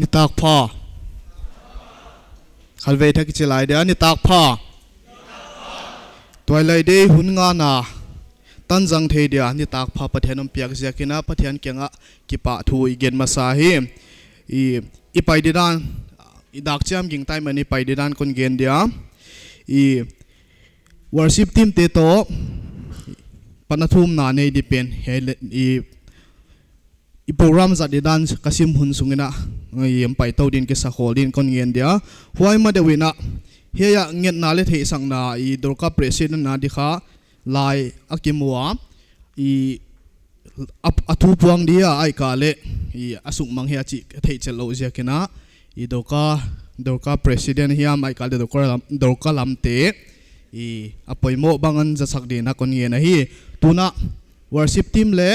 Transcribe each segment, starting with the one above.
นิตากพ่อขันเวทักจิไลเดียนิตากพ่อตัวเลยได้หุ่นงานาตันจังเทียนิตากพ่อประเทศน้ำเปียกเสียกินะประเทศเกียงะกิปะทูอีเกนมาสาฮีอีไปดิดานอีดักจามยิงไตมันอีไปดิดานคนเกนเดียworship team เตโตปนทุมนาในดิเป็นอีโปรแกรมจัดดิดันกสิมหุ่นสุงนะยังไปเต้าดินกิสาโคดินคนเงียนเดียหัวมาเดวินะเฮียเงียนนาเลเทสังนาอีดอร์กาเพรสิดนาดิค่ะลายอักิมัวอัทุพวงเดียไอกาเลอสุมังเฮียจิเทเจโลเจียกินะอีดอร์กาเพรสิดเฮียไอกาเลดอร์กาลัมเตอภัยโมบังอันจะสักดีนักคนเงียนนะฮีตุนะ worship team เล่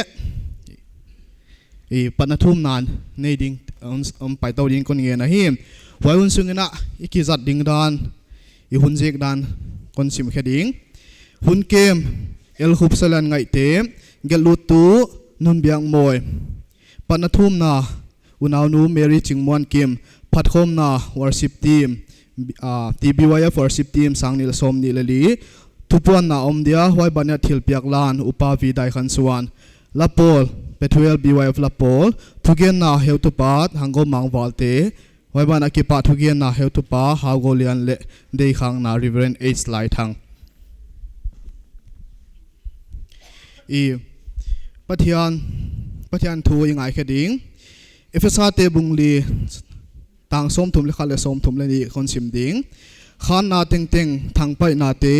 ปนทุ่มนานในดิ่งไปเต้าดิ่งคนเงียนะฮิมไว้หุ่นซึ่งนะอีกิจัดดิ่งดานอีหุ่นเจกดานคนสิมแค่ดิ่งหุ่นเกมเอลคุปสลันไงเตมเกลูตูนุนเบียงมวยปนทุ่มนาอุณาวนูเมรีจิงมวนเกมพัดคมนา worship team TBYF worship team สังนิลสมนิลลีทุปวันนาอมเดียไว้บันยัดทิลเปียกลานอุปาวีได้ขันสวนลาโพลBetuel BYF la pol thugen na heu tu pat hango mangwalte waiban akipa thugen na heu tu pa hawgolian le dei khang na reverend h lai thang pathian thu ingai khading efesa te bungli tang som thum le khale som thum le ni khon sim ding khan na teng teng thang pai na te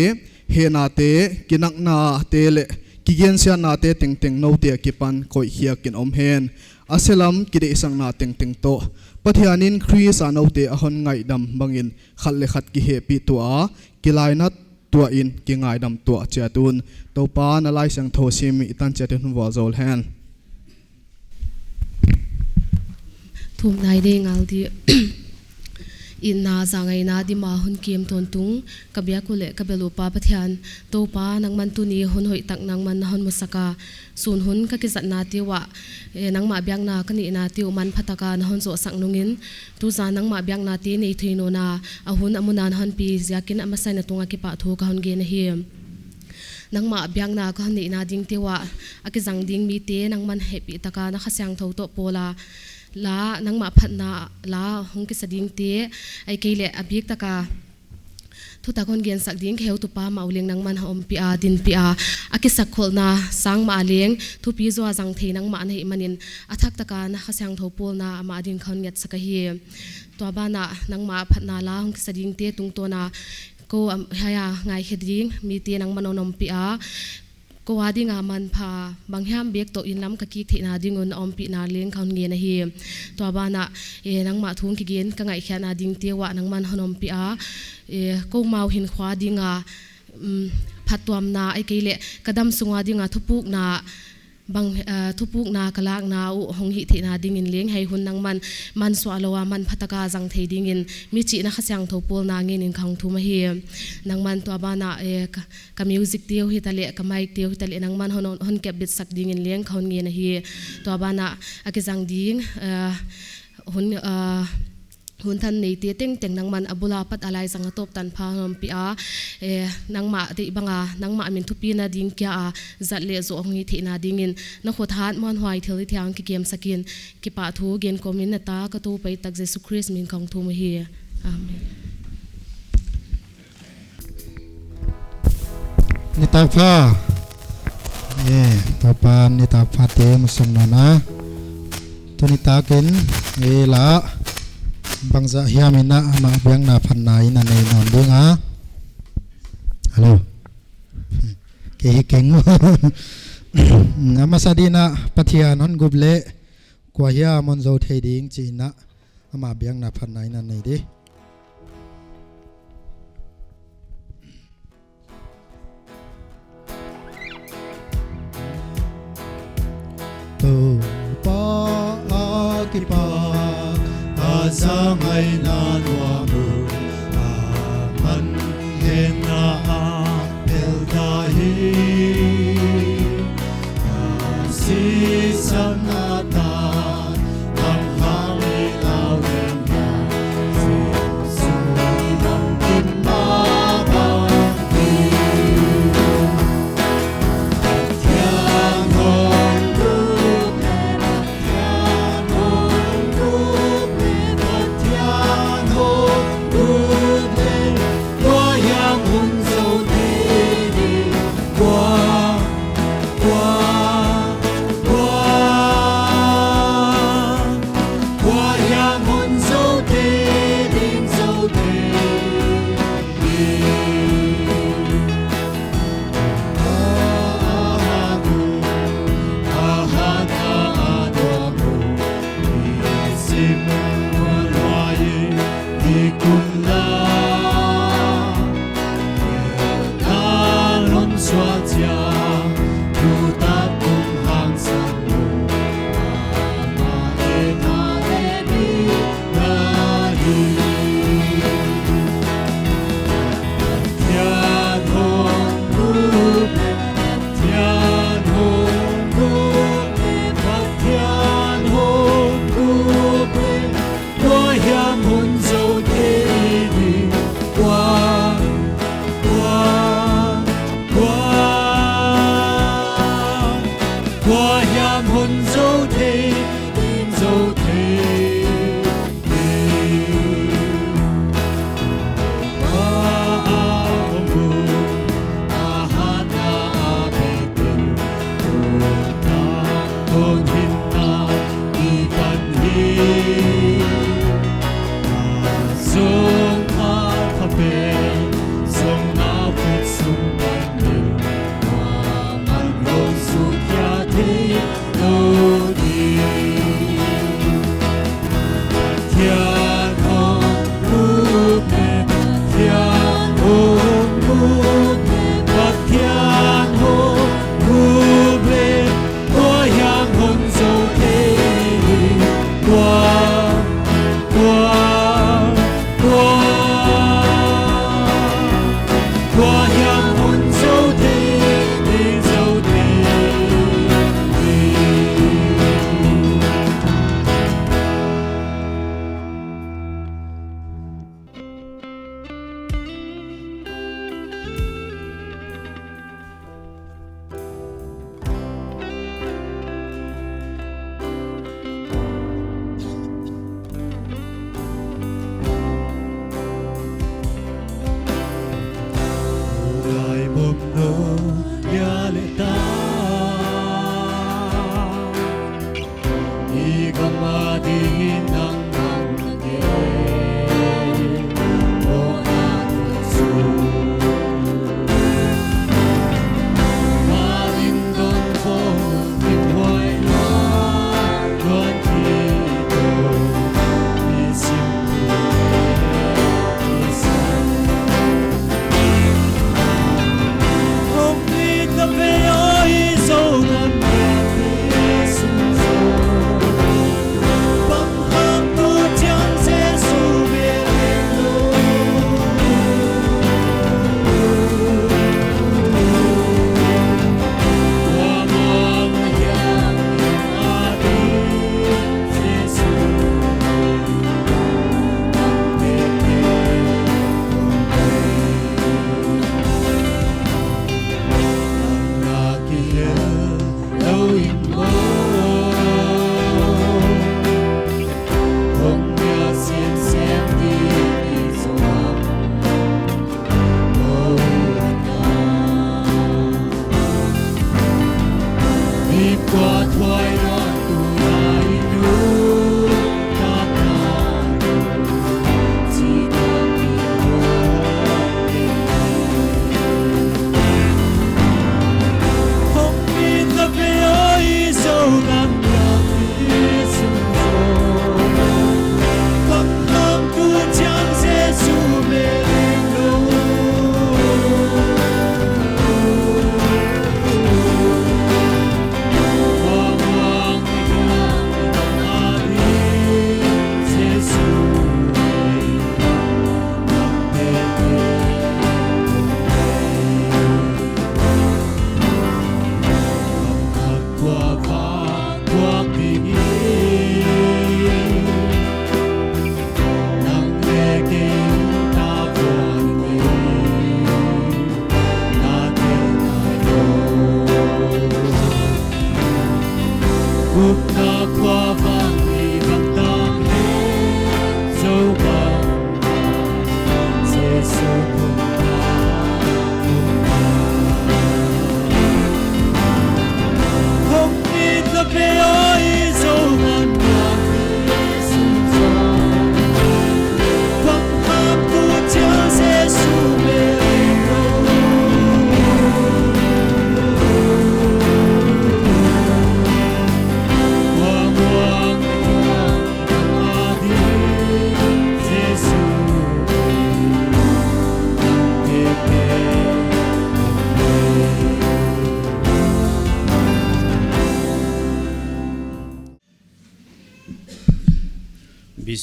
he na te kinak na te le kigen sia na te teng teng no te kipan koi hia kin om hen aselam kide isang na teng teng to pathianin khris a no te a hon ngai dam bangin khal le khat ki he pi to a kilai na tua in ki ngai dam to cha tun to pa na lai sang tho sim itan cha te hun wa zol hen thum nai de ngal di in na zangai na di ma hun kem ton tung kabya kule kabelu pa pathian to pa nang man tu ni hun hoi tak nang man hon musaka sun hun ka ki zat na ti wa nang ma byang na kani na ti man phataka na hon zo sang nungin tu za nang ma byang na ti nei thino na a hun amunan hon pi yakin amasai na tunga ki pa thu ka hon ge na hi nang ma byang na ka ni na ding ti wa akizang ding mi te nang man happy taka na khasyang tho to pola la nang ma phat na la hong ki sading te ai keile abik taka thu ta kon gen sak ding kheu tu pa mauleng nang man hom pi a din pi a akisak khol na sang ma leng thu pi zo jang the nang ma nei manin athak taka na khasyang tho pol na ma din khon nget saka hi to ba na nang ma phat na la hong ki sading te tung to na ko haya ngai kheding mi te nang manonom pi a ko wadi nga man pha bangham bek to in lam ka ki thina dingun om pi na leng khaun nge na hi to bana nang ma thung ki gen ka ngai khana ding te wa nang man honom pi a ko mau hin khwa dinga phatwam na ai keile kadam sunga dinga thupuk na bang thupuk na kalak na u hong hi thina ding in leng hai hun nang man swalowa man phataka jang thei ding in mi chi na khasyang thopol na ngin in khang thu ma hi nang man to bana ka music teu hi tale ka mic teu hi tale nang man hon ke bit sak ding in leng khaun nge na hi to bana akizang ding hun hun than nei te teng teng nang man abula pat alai sang top tan pha hom pi a nang ma de banga nang ma min thu pi na ding kya a zat le zo ngi the na ding in na khot hat mon hwai thil thiang ki kem sakin ki pa thu gen komin na ta ka tu pai tak jesu christ min kong thu ma hi amen ni ta pha ta pa ni ta pha te musam na tu ni ta ken la bangza hiamina ama biang na phanna ina nei non dinga hello ke keng namasadina pathian hon guble kwa hia mon zo thei ding china ama biang na phanna ina nei de to pa ki pa Azamay na nuamu aman hena apel dahi si sanata ang hangin awe đi cùng la ta non xóa cha tu ta cùng hàng sang lu ma e bi na hi thiên hồn lu thiên hồn lu thiên hồn lu đôi hiam hồn dấu thế đi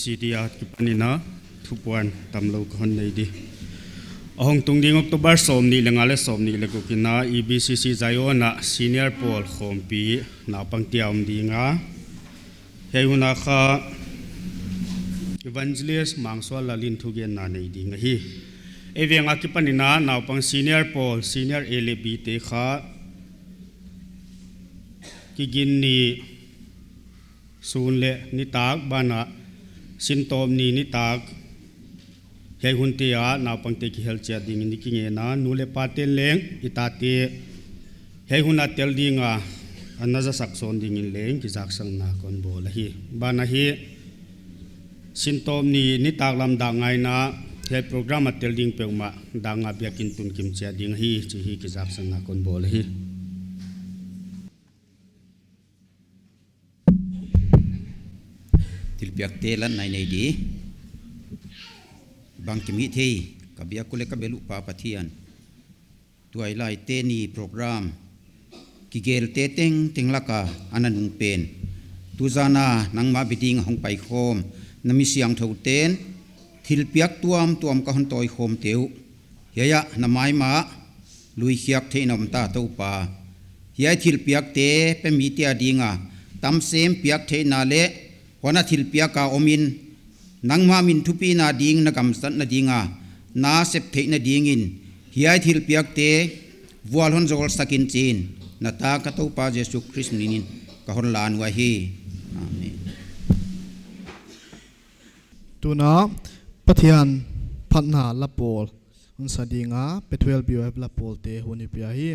dia kipanina thupuan tamlo khon nei di ahong tungding October somni lengale somni legukina EBCC Zayona senior pol khompi na pangtiam dinga heuna kha evangelist mangswal lalin thugen na nei dinga hi evenga kipanina na pang senior pol senior LB te kha kiginni sunle ni tak bana sintom ni tak hei huntia na pangte ki helcha ding ni kinge na nule patel leng itate hei huna tel dinga anaza sakson ding in leng ki jak sang na kon bol hi bana hi sintom ni tak lam da ngai na hei program atel ding peuma danga biakin tun kim cha ding hi chi hi ki jak sang na kon bol hi tilpiak telan nai nei di bang kimi thei kabia kule kabelu pa pathian tuai lai te ni program ki gel te teng laka ananung pen tuzana nangma biding hong pai khom nami siang thau ten tilpiak tuam ka hon toi khom teu yaya namai ma lui khiak theinom ta to pa hiai tilpiak te pe mi tia dinga tam sem piak theina le wana thilpia ka omin nangma min thupi na ding na kamsat na dinga na sep thei na dingin hiai thilpiak te wal hon zol sakin chin na ta ka to pa Jesu Christ nin ka hon lan wa hi amen tuna pathian phatna lapol un sadinga pe12 BOF lapol te huni pia hi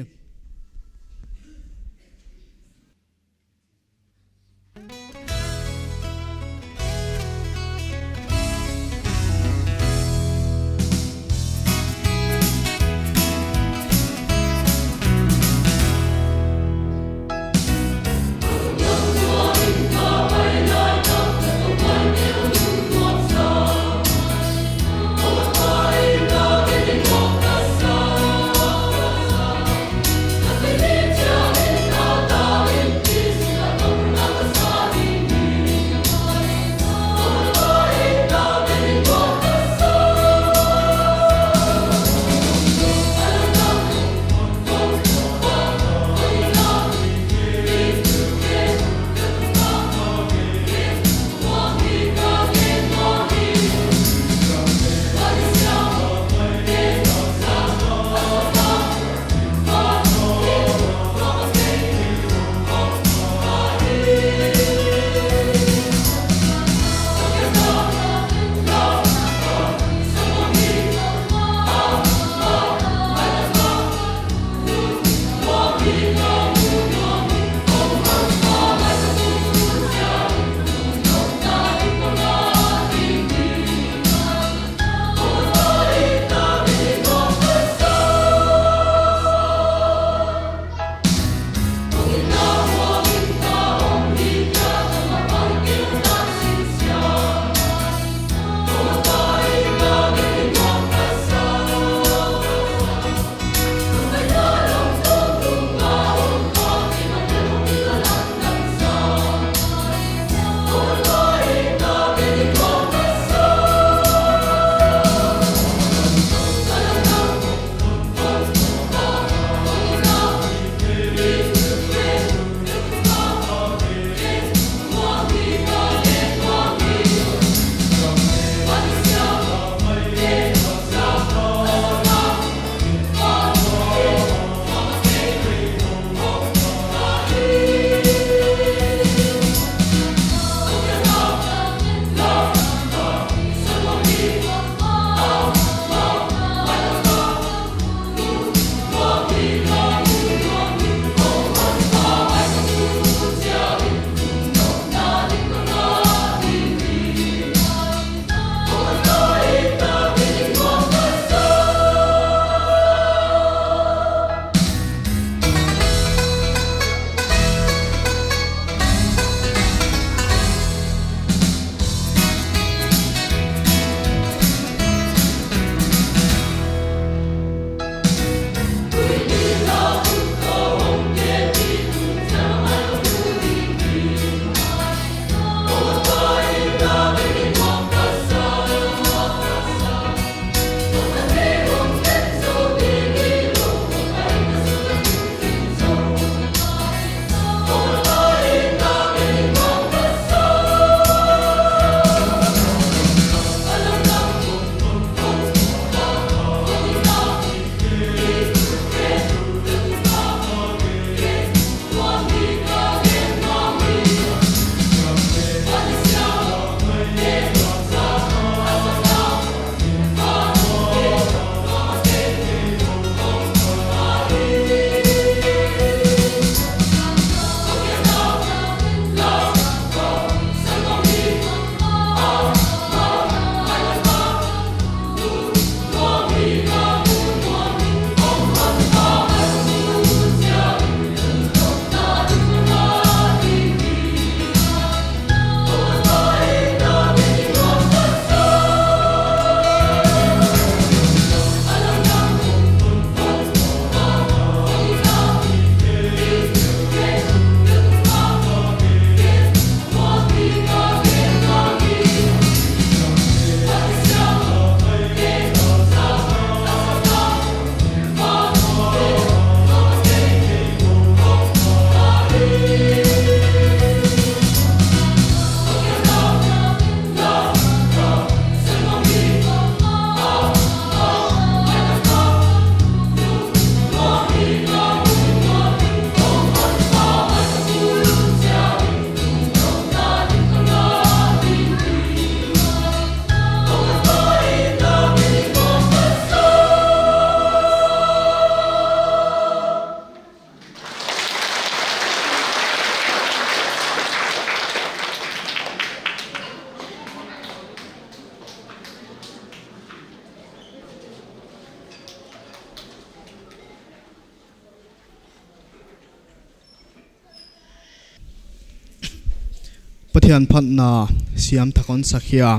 pathian phatna siam thakon sakhia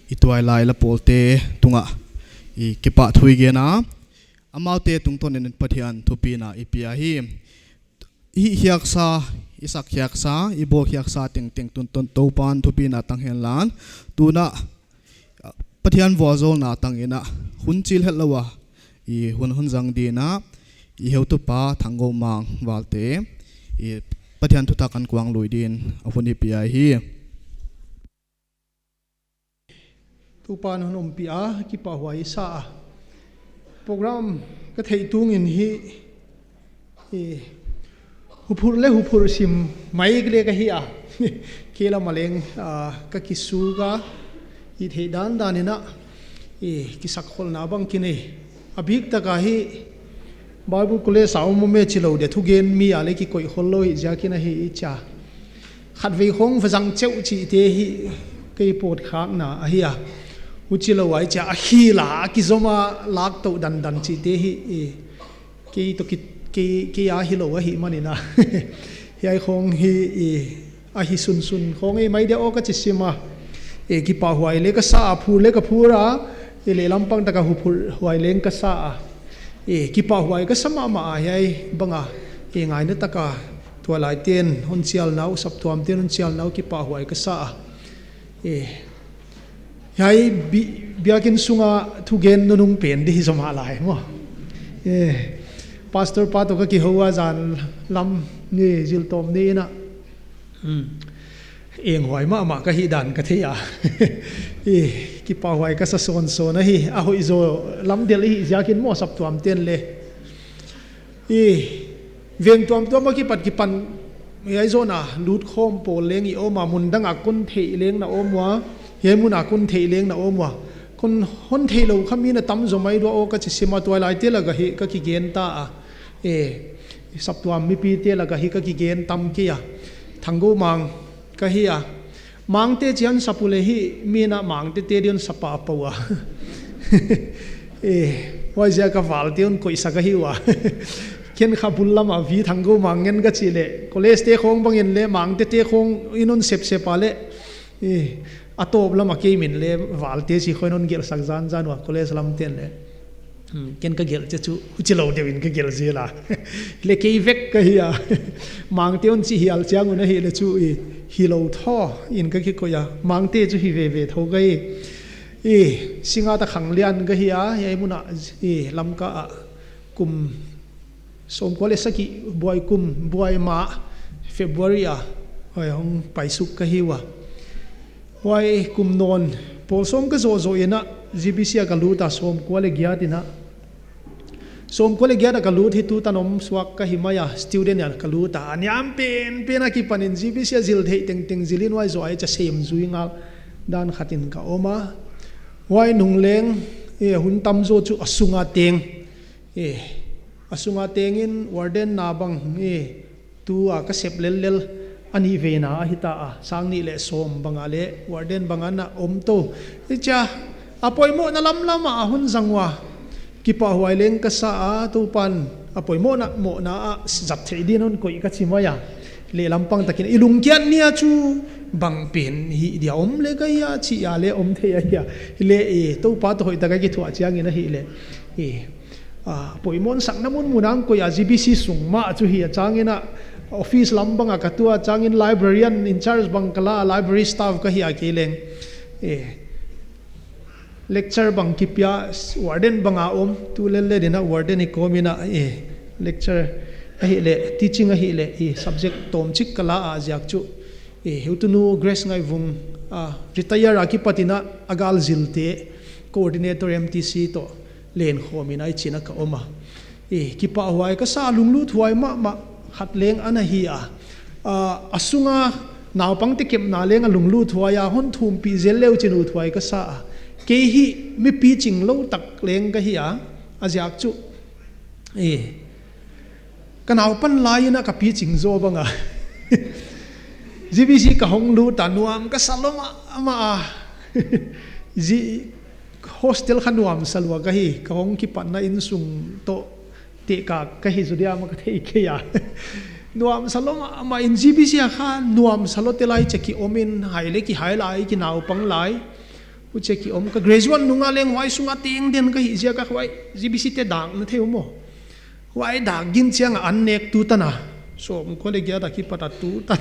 ituai lai la polte tunga I kipa thui ge na amaute tungton nen pathian thupina ipia hi hiak sa isak hiak sa ibo hiak sa teng teng tun ton topan thupina tanghen lan tuna pathian wazol na tangina hunchil helawa I hun jang dina I heutu pa thango mang walte I pathian thu takan kuang loidin ahuni pia hi tupan hun pia ki pa huai sa program ka thei tung in hi hupur le hupur sim mai gle ka hi a kela maleng ka kisu ga I thei dan danina ki sakhol na bang kine abhik ta ka hi Bible kule saw mo me chilo de thu gen mi ale ki koi holloi ja kina hi cha khat ve khong phajang cheu chi te hi kei pot khak na a hi a u chilo wai cha a hi la ki zoma lak to dan dan chi te hi ki to ki a hi lo wa hi manina hi ai khong hi a hi sun sun khong ei mai de o ka chi sima ki pa huai le ka sa phu le ka phura le lampang ta ka hu phur huai leng ka sa ki pa huai ka sama ma ai banga ngai na taka tualai ten hon chial nau sap thuam ten hon chial nau ki pa huai ka sa hai biakin sunga thu gen nunung pen di zoma lai mo pastor pa to ka ki hoa jan lam ni jil tom ni na eng huai ma ka hi dan ka thea ki pa huai ka sa son so na hi a hoi zo lam del hi jakin mo sap tuam ten le veng tuam tuam ma ki pat ki pan ai zo na lut khom pol leng I oma mun dang a kun thei leng na omwa he mun a kun thei leng na omwa kun hon thei lo khami na tam zo mai do o ka chi sima toy lai te la ga hi ka ki gen ta sap tuam mi pi te la ga hi ka ki gen tam ki ya thango mang ka hi a mangte chian sapule hi mina mangte te dion sapa pawa wai ja ka wal tion koi saka hi wa ken khabul lama vi thango mangen ga chile college te khong bangin le mangte te khong inon sep sepale atop lama ke min le wal te si khoinon gel sak jan jan wa college lam ten le ken ka gel chu uchilo dewin ka gel zela le ke vek ka hi a mangte on chi hial chang una hi le chu hi lo tho in ka ki ko ya mangte chu hi ve tho gai singa ta khang lian ga hi a ye muna lam ka kum som ko le saki boy kum boy ma February a hoi hong paisuk ka hi wa boy kum non pol som ka zo zo ina GBC ka lu ta som ko le gya tina som ko le gya da ka lu thi tu tanom swak ka himaya student ya ka lu ta anyam pen ki panin GBC zil thei teng teng zilin wai zo ai cha sem zuinga dan khatin ka oma wai nung leng hun tam zo chu asunga teng asunga tengin warden na bang tu a ka sep lel ani ve na hita a sang ni le som bangale warden bangana om to cha apoi mo na lam lama hun zangwa ki pa huai leng ka sa a tu pan apoi mo na zat thei din on koi ka chimaya le lampang takin ilung kian nia chu bang pen hi dia om le ga ya chi ya le om the ya le to pa to hoi ta ga ki thua chiang ina hi le poimon sak namun munang ko ya GBC sungma chu hi changina office lambanga katua changin librarian in charge bangkala library staff ka hi akeleng lecture bang kipya warden banga om tu le dina warden ekomina lecture hi le teaching hi le subject tom chik kala a jak chu heutunu grace ngai vung retire akipatina agal zilte coordinator MTC to len khomina china ka oma kipa huai ka sa lunglu thuai ma khat leng ana hi asunga naw pang te kem na leng lunglu thuaya hon thum pi zel leu chinu thuai ka sa ke hi mi pi ching lo tak leng ka hi ajak chu kanaw pan laina ka pi ching zo banga GBC ka hong lu tanuam ka saloma ama hostel khanuam salwa ka hi ka hong ki pan na in sung to te ka hi zudia ma ka thei ke ya nuam salom ama in GBC kha nuam salote lai cheki omin haile ki hailai ki nau pang lai u cheki om ka graduate nunga leng wai sunga teng den ka hi ja ka wai GBC te dang na theu mo wai dang gin chiang an nek tu tana so ko le gya da ki pata tu ta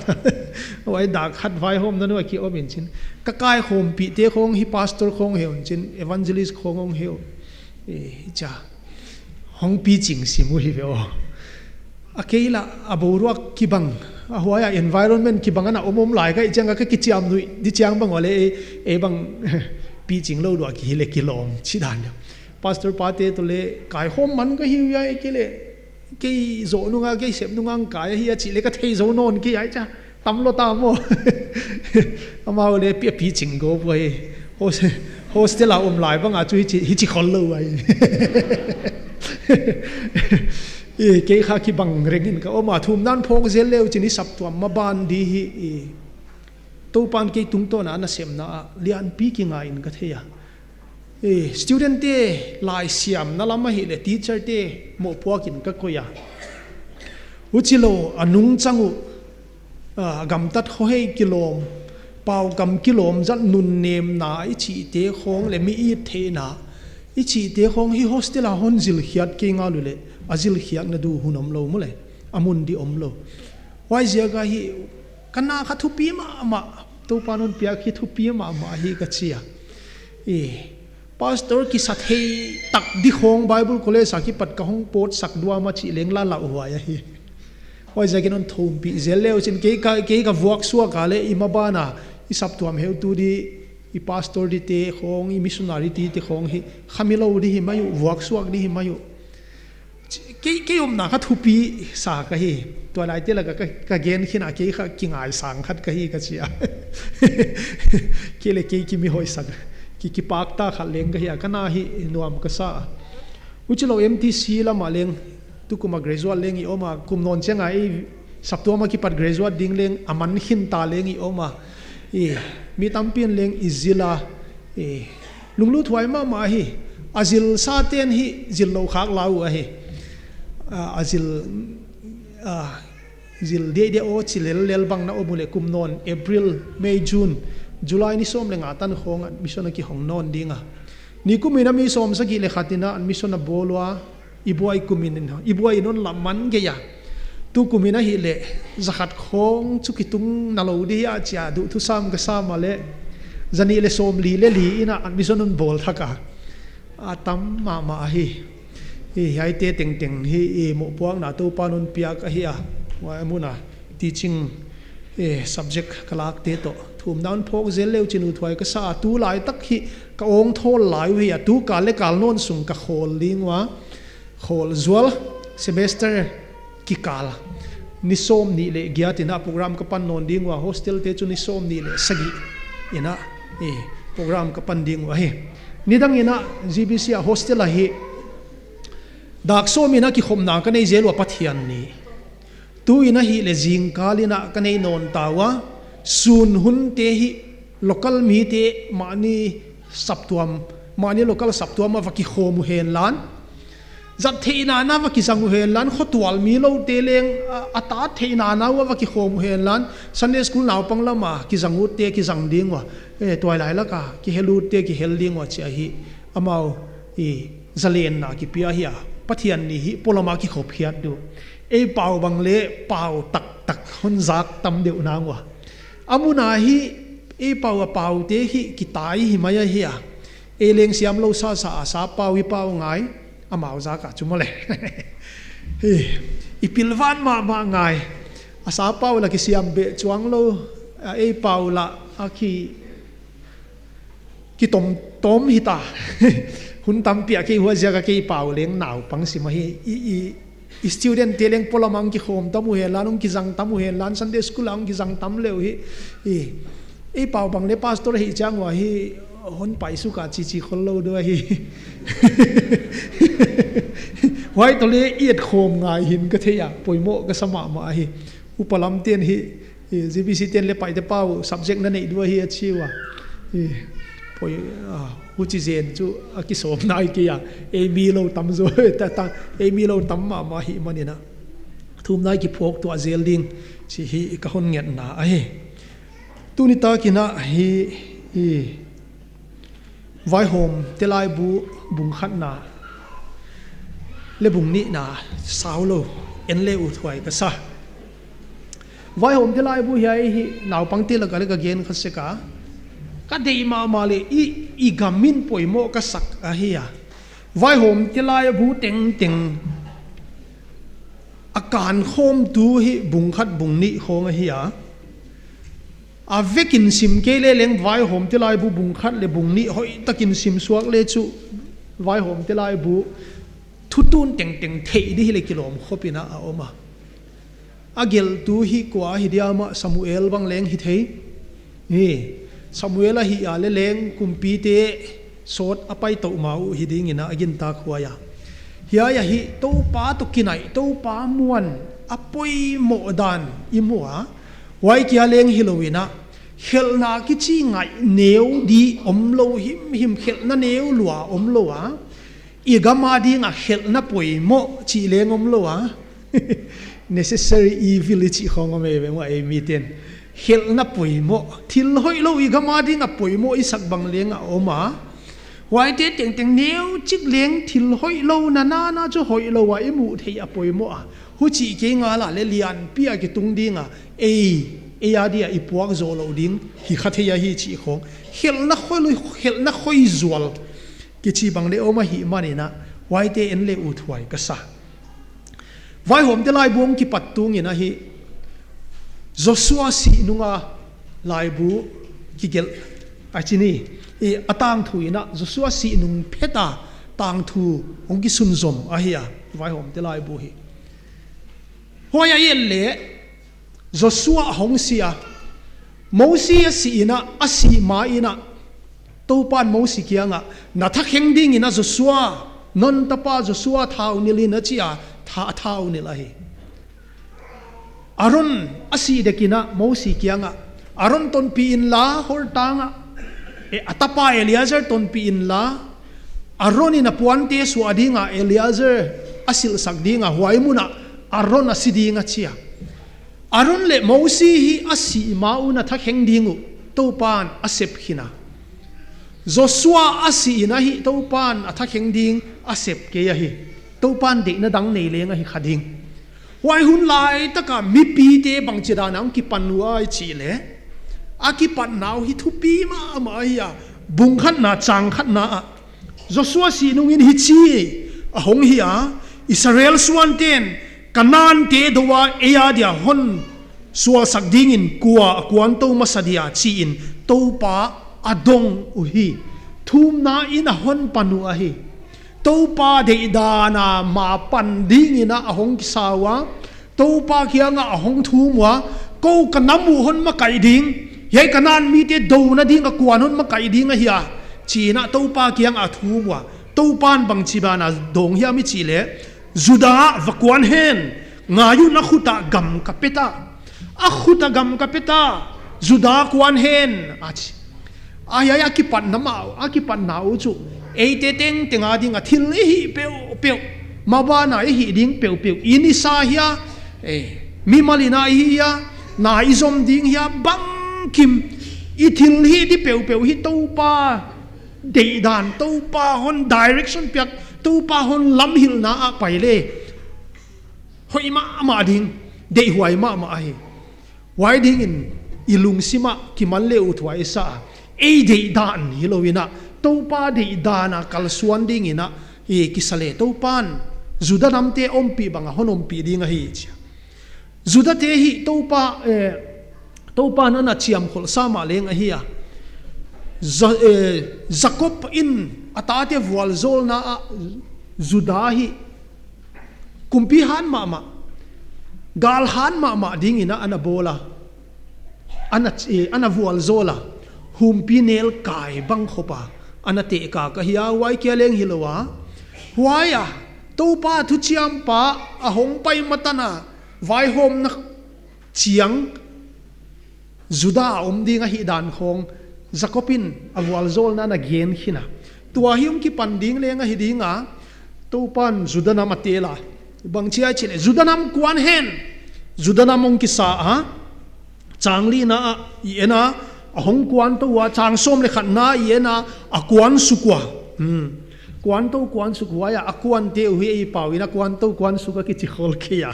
wai da khat vai hom na no ki omin chin ka kai hom pi te khong hi pastor khong heun chin evangelist khong ong heu e cha hong pi ching simu hi veo akela aburuak kibang ahwaya environment kibang na omom lai ka ichanga ka kichiam nui di chiang bang ole e bang pi ching lo do ki le kilom chidan pastor pate to le kai hom man ka hi ya ekele ke zo nu nga ke sep nu ngang kai hi chi le ka thei zo non ki ai cha tam lo ta mo ama ole pi ching go boy hostel a lai bang a chui hi chi khol lo ai ke kha ki bang rengin ka oma thum nan phok zel leu chini sap tuam ma ban di hi to pan ke tung to na na sem na lian pi ki nga in ka theya student te lai siam na lama hi le teacher te mo puakin ka koya uchilo anung changu gam tat kho hei kilom pau gam kilom zat nun nem na ichi te khong le mi i the na ichi te khong hi hostel a hon zil hiat ke nga lu le azil khiak na du hunom lo mole amun di omlo wai zia ga hi kana kha thu pi ma to panon pia khi thu pi ma hi ka chia pastor ki sathei tak di khong bible college sa ki pat ka hong pot sak dua ma chi leng la la wa ya hi wai zia kinon thum pi zel leo chin ke ka vuak suwa ka le imabana i sap tuam heu tu di i pastor di te khong i missionary ti te khong hi khamilo di hi mayu vuak suak di hi mayu ke om na kha thupi sa ka hi to lai te la ka gen khina ke kha kingai sang khat ka hi ka chia ke le ke ki mi hoi sak ki pak ta kha leng ka hi kana hi nuam ka sa uchilo MTC la ma leng tu kuma graduate leng i oma kum non chenga i sapto ma ki pat graduate ding leng aman hin ta leng i oma mi tampin leng izila lunglu thwai ma hi azil sa ten hi zil lo khak lau a hi azil zil de o chilel lel bang na obule kum non April May June July ni som le nga tan khong mission ki hong non dinga ni kumina mi som sa gi le khatina mission na bolwa ibuai kumin ibuai non laman ge ya tu kumina hi le zakhat khong chukitung nalo di ya cha du thu sam ka sama le zani le som li le li ina mission non bol thaka atam ma hi hai te teng hi mo puang na to panon pia ka hi wa amuna teaching subject kalak te to thum down phok zel leu chinu thwai ka sa tu lai tak hi ka ong thol lai wi tu ka le kal non sung ka khol lingwa khol zual semester ki kala ni som ni le giatina program ka pan non dingwa hostel te chu ni som ni le sagi ina program ka pan dingwa he nidang ina GBC a hostel a hi dak so mina ki khomna ka nei zelwa pathian ni tu ina hi le jing kalina ka nei non tawa sun hun te hi local mi te mani saptuam mani local saptuam ma ki khomu hen lan zat theina na wa ki sangu hen lan khotwal mi lo te leng ata theina na wa ki khomu hen lan Sunday school naw panglama ki zangu te ki zang ding wa toy lai la ka ki helu te ki hel ding wa chi hi amao zalen na ki pia hi pathian ni hi polama ki khop hiat du pau bang le pau tak hon zak tam deu na wa amuna hi pau te hi ki tai hi maya hi leng siam lo sa pau hi pau ngai amao za ka chumale ipilvan ma ngai asa pau la ki siam be chuang lo pau la ki tom hi ta hun tam pia ke huwa jaga ke pau leng naw pang sima hi student teleng polamang ki khom tamu he lanung ki jang tamu he lan Sunday school ang ki jang tam leu hi pau bang le pastor hi chang wa hi hon pai su ka chi khol lo do hi wai to le iet khom ngai hin ka theya poimo ka sama ma hi upalam ten hi GBC ten le pai te pau subject na nei do hi achiwa poi uchi zen chu aki som nai ki ya mi lo tam zo ta mi lo tam ma hi manina thum nai ki phok to azel ding chi hi ka hon nget na a hi tu ni ta kina hi vai hom telai bu bung khat na le bung ni na saulo en le u thwai ka sa vai hom telai bu hi naw pangti la ka le ka gen kha se ka dei ma le i gamin poimo ka sak a hi ya vai hom telai bu teng akan khom tu hi bung khat bung ni khong a hi ya a vekin sim ke le leng vai hom telai bu bung khat le bung ni hoi takin sim suak le chu vai hom telai bu thutun teng thei di hi le kilom khopina a oma agel tu hi kwa hi dia ma Samuel bang leng hi thei hi Samuel hi a le leng kumpi te sot apai to mau hi ding ina agin ta khwaya hiya hi to pa to kinai to pa muan apoi mo dan imua wai kia leng hilowina khelna ki chi ngai neu di omlo him khelna neu lua omlo a igama di nga khelna poi mo chi leng omlo a necessary evil chi khong me be mo e miten khelna poi mo thil hoi lo igama di nga poi mo isak bang leng a oma wai te teng neu chik leng thil hoi lo na cho hoi lo wa imu thei a poi mo a hu chi ke nga la le lian pia ki tung dinga e ya dia ipuak zo lo ding hi khathia hi chi khong helna khoi zual ki chi bang le oma hi manina wai te en le u thwai ka sa vai hom te lai buang ki patung ina hi Joshua si nunga lai bu ki gel achini e atang thu ina Joshua si nung pheta tang thu ong ki sun zom a hi vai hom te lai bu hi hoya yel le Joshua hong sia Moses si ina asi ma ina topan Moses kianga na thak heng ding ina Joshua non tapa Joshua thau nilina chia thau nilahi Aron asi dekina Moses kianga Aron ton pi in la hortanga e atapa Eliezer ton pi in la Aron ina puante suadinga Eliezer asil sakdinga huaimuna Aron asidinga chia Aron le Moses hi asi mauna thak heng dingu topan asep hina Joshua asi ina hi topan athak heng ding asep ke ya hi topan de na dang nei lenga hi khading wai hun lai taka mi pi te bang chida nang ki panwa chi le a ki pan naw hi thu pi ma ya bung khat na chang khat na Joshua si nung in hi chi a hong hi a Israel suan ten kanan te dowa eya dia hon sual sak ding in kuan to masadia chi in to pa adong uhi thum na in a hon panu a hi to pa de dana ma pan ding ina a hong sawa to pa khianga a hong thumwa ko kanamu hon ma kai ding ye kanan mi te do na ding a kuan hon ma kai ding a hiya china to pa khiang a thumwa to pan bang chibana dong hiya mi chi le Juda vakuan hen ngayu na khuta gam kapeta a khuta gam kapeta Juda kuan hen achi aya ki pan na chu e te teng ading a thil hi pe mabana hi ding pe ini sa hiya mi malina hiya na izom ding hiya bang kim i thil hi di pe hi to pa de dan to pa hon direction pyak to pa hon lam hil na a paile hoi ma ding de huai ma hi wai ding in ilung sima ki man le u thwai sa e de dan hilowina to pa de dana kal suan ding ina e kisale to pan Juda namte ompi banga honom pi ding hi cha Juda te hi to pa na chiam khol sama leng hi ya Jacob in atate wal zol na Juda hi kumpi han ma gal han ma ding ina anabola ana wal zola humpi nel kai bang khopa anate ka hiya wai kya leng hilowa waya to pa thu chiam pa a hong pai matana vai hom na chiang Juda ding a hi dan khong Jacobin awal zol na gen hina tua hium ki panding lenga hidinga to pan Juda na matela bang chia chile judanam kwan hen judanam ong kisa ha changli na ena ahong kwan to wa chang som le khat na ena akwan sukwa kwan to kwan sukwa ya akwan te hui ei pawina kwan to kwan suka ki chi khol ke ya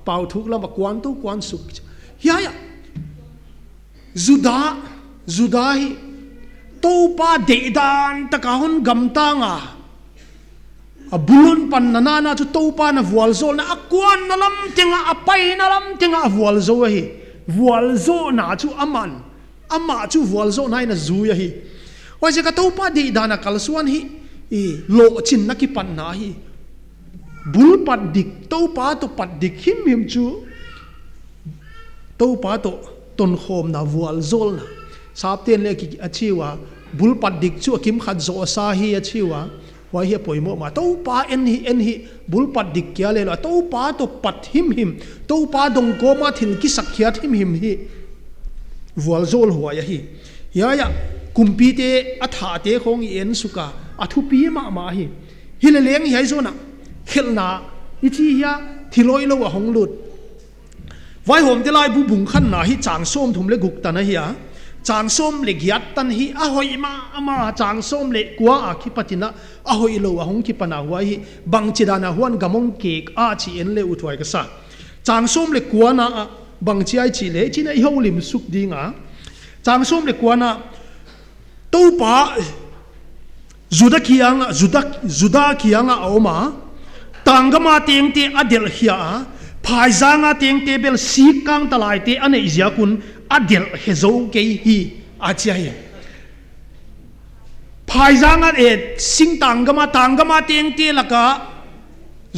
pau thuk lam kwan to kwan suk ya juda hi to pa de dan ta ka hon gam ta nga abulun pan nana chu to pa na vual zol na akwan na lam tinga apai na lam tinga vual zo hi vual zo na chu ama chu vual zo na na zu ya hi wa je ka to pa de dan na kalsuan hi lo chin na ki pan na hi bul pat dik to pa to pat dik him chu to pa to ton khom na vual zol na sapten le ki achiwa bul pat dik chu kim khat zo sa hi achiwa wa hi poimo ma to pa en hi bul pat dik kya le la to pa to pat him to pa dong ko ma thil ki sakhiat him hi vual zol huwa ya hi ya kumpi te atha te khong en suka athu pi ma hi hile leng hi zo na khelna ichi ya thiloi lo wa hong lut vai hom te lai bu bung khan na hi chang som thum le guk ta na hi chang som le giat tan hi a hoi ma ama chang som le kwa a ki patina a hoi lo a hong ki pana wa hi bang chidana huan gamong ke a chi en le uthwai ka sa chang som le kwa na bang chi ai chi le chi na ho lim suk dinga chang som le kwa na to pa juda kianga oma tangama teng te adel hia phai zanga teng te bel sikang talai te ane izia kun adel hezo ke hi achia hi phai zanga sing tangama teng te laka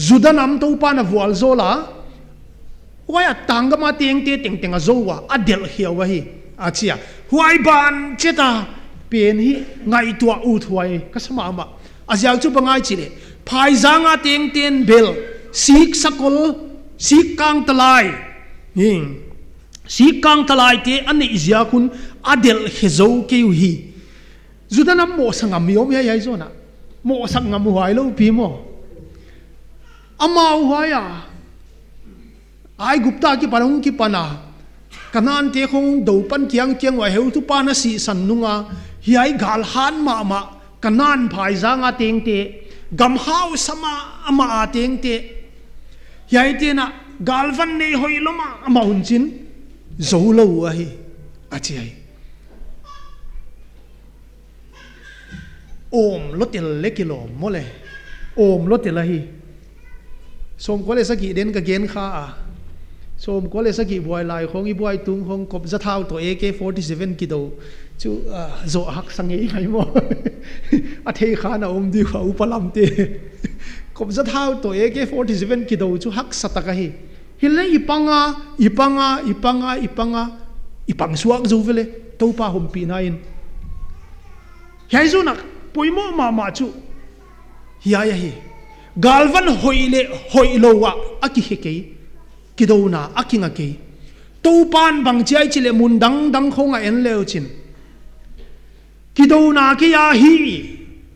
judanam to pa na vual zola waya tangama teng te teng zowa adel hia wa hi achia huai ban cheta pen hi ngai tua u thuai kasama ma azial chu bangai chile phai zanga teng ten bel sik sakol sik kang talai sikang talai te ane izia kun adel hezo ke hi judanam mo sangam yom ya zona mo sangam huai lo pi mo amau huaya ai gupta ki parong ki pana kanan te khong do pan kyang wa heu tu pana si san nunga hiai gal han ma kanan phai zanga teng te gam hau sama ama teng te hiai te na galvan nei hoi loma ama hunchin zolo wa hi achi ai om lotel lekilo mole om lotel hi som ko le saki den ka gen kha som ko le saki boy lai khong i boy tung khong kop za thau to AK47 ki do chu zo hak sange ngai mo a thei kha na om di kha upalam te kop za thau to AK47 ki do chu hak sataka hi hile ipang suak zo vele to pa hom pi na in hai zo nak poimo ma chu hiya hi galvan hoilo wa aki hekei kidona akinga ke to pan bang chai chile mun dang khonga en leo chin kidona ke ya hi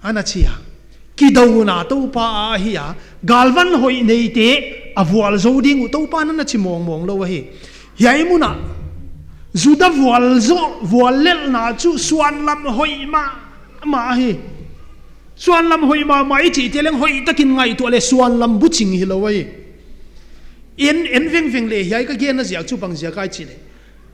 anachia kidona to pa hi ya galvan hoi nei te avual zo ding to pa na chi mong lo hi yai muna zuda vual lel na chu suan lam hoi ma hi suan lam hoi ma mai chi teleng hoi takin ngai to le suan lam bu ching hi lo hi en veng le yai ka gen na ziak chu bang zia kai chi le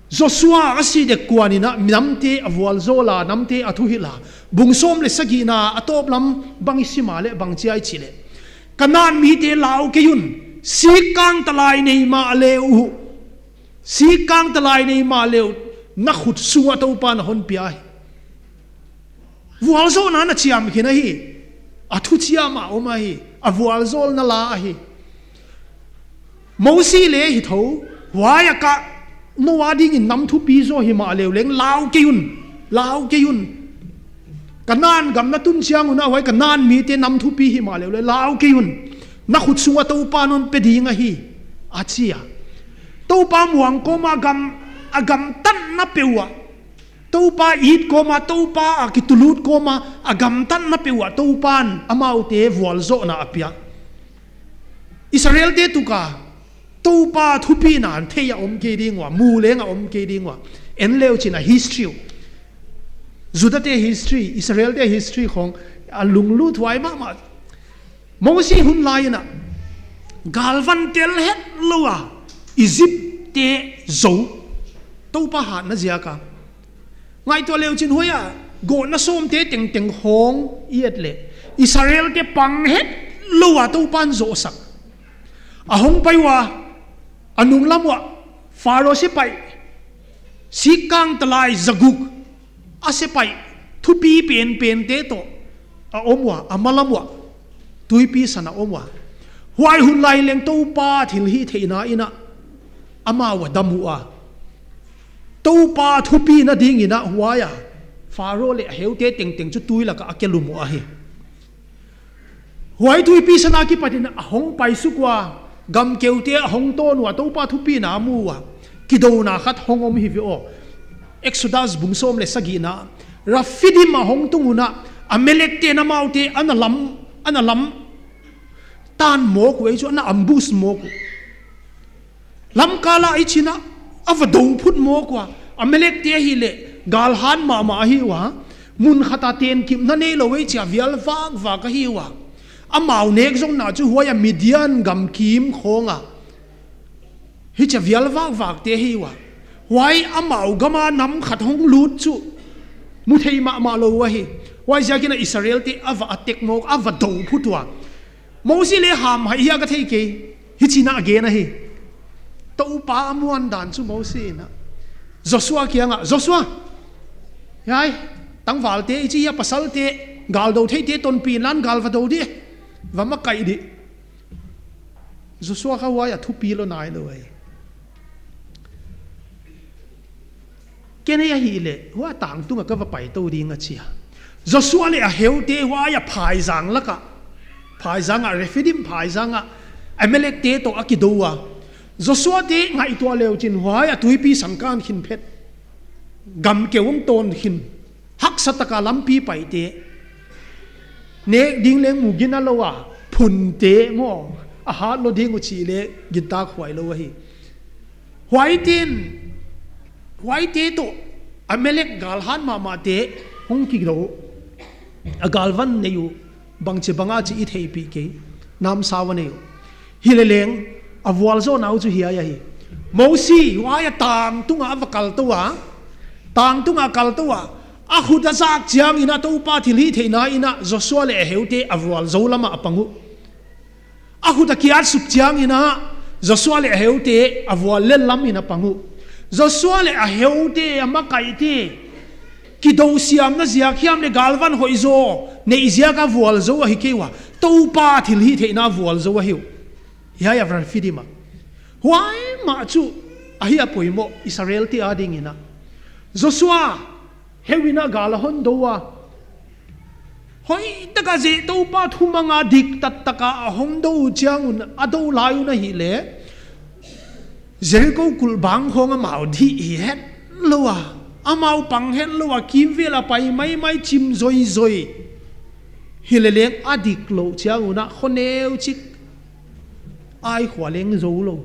Joshua asi de kwani na namte avual zo la namte athu hi la bungsom le sagi na atop lam bang sima le bang chi ai chi le kanan mi te lau ke yun sikang talai nei ma leu sikang talai nei ma leu na khut suwa to pa na hon pi ai vual zo na chiam khina hi athu chiama o ma hi avual zol na la hi mosi le hi tho waya ka no wading in nam thu pi zo hi ma leu leng lau ke yun kanan gam na tun chiang una wai kanan mi te nam thu pi hi ma leu le lau ke yun na khut suwa to pa non pe dinga hi achia to pa muang ko ma agam tan na pewa to pa it ko ma to pa akitulut ko ma agam tan na pewa to pan amau te vual zo na apia Israel te tu ka to pa thu pi nan the ya om ke ding wa mu le nga om ke ding wa en leo chin a history Judah te history Israel te history khong alung lu thwai ma Moses hun lai na galvan tel het loa Egypt te zo to pa ha na zia ka ngai to leo chin hoya go na som te teng teng hong iet le Israel te pang het loa to pan zo sak a hong pai wa anung lam wa faro se pai si kang talai zaguk a se pai thu pi pen te to a om wa amalam wa tui pi sana om wa huai hun lai leng to pa thil hi theina ina ama wa damu a to pa thu pi na ding ina huaya faro le heute teng teng chu tui la ka akelum a hi huai tui pi sana ki patin a hong pai su kwa gam keute hong ton wa to pa thu pi na mu wa kido na khat hong om hi vi o Exodus bungsom le sagina rafidim a hong tunguna amelek te na maute analam tan mo ko ei chu na ambus mo ko lam kala ai china avado phut mo ko amelek te hi le galhan ma hi wa mun khata ten kim na ne lo wei cha vial va ka hi wa amau nek jong na chu huaya Midian gam kim khonga hi cha vial va te hi wa wai amau gama nam khat hong lut chu mu thei ma lo wa hi wai jakina Israel te ava atek mo ava do phutwa Moses le ham ha ka thei ke hi china age na hi to pa amuan dan chu Moses na Joshua kianga Joshua yai tang wal te chi ya pasal te gal do thei te ton pin lan gal va do di va ma kai di Joshua ka wa ya thu pi lo nai lo ai kene ya hi le wa tang tu ka va pai to ding a chia Joshua le a heu te wa ya phai jang la ka phai jang a refidim phai jang a amelek te to akidowa Joshua te ngai to leo chin wa ya tuipi sangkan khin phet gam kewum ton khin hak sataka lampi pai te ne ding leng mu gina lowa phun te mo a ha lo ding u chi le gita khwai lo hi Wai te to amelek galhan ma te hong ki ro a galvan ne yu bangche banga chi i thei pi ke nam sawane yu hileleng awal zo nau chu hiya ya hi Mosi wa ya tang tunga avakal towa tang tunga kal towa a khuda zak chiang ina to pa thili theina ina Joshua le heute awal zo lama apangu a khuda kiat sup chiang ina Joshua le heute awal le lam ina pangu Joshua le a heute ama kai te ki do siam na zia khiam le galvan hoizo ne izia ka wal zo hi kewa to pa thil hi theina wal zo hi ya ya van fidima why ma chu a hi apoimo Israel ti ading ina Joshua hewina galahon dowa hoi taka je to pa thumanga dik tat taka hong do chiang ado layu na hi le Jericho kulbang khong mau di het lowa amau pang het lowa kim vela pai mai chim zoi hileleng adik lo chianguna khoneu chik ai khwaleng zo lo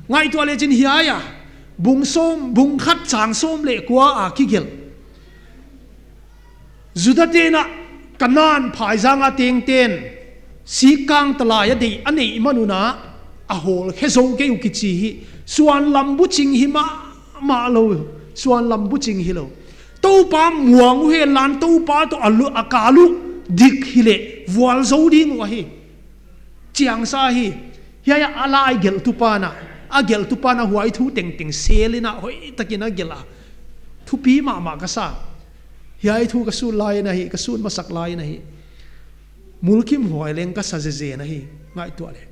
ngai to le chin hiaya bung khat chang som le kwa a kigel Judatena kanan phai zanga teng ten si kang tala ya dei anei manuna a hol khezo ke ukichi hi suan lambu ching hi ma lo suan lambu ching hi lo to pa muang he lan to pa to alu akalu dik hile wal zo ding wa hi chiang sa hi ya ala gel tu pana huai thu teng selina hoi takina gela thu pi ma ka sa hiai thu ka su lai na hi ka sun masak lai na hi mulkim huai leng ka sa je na hi ngai to le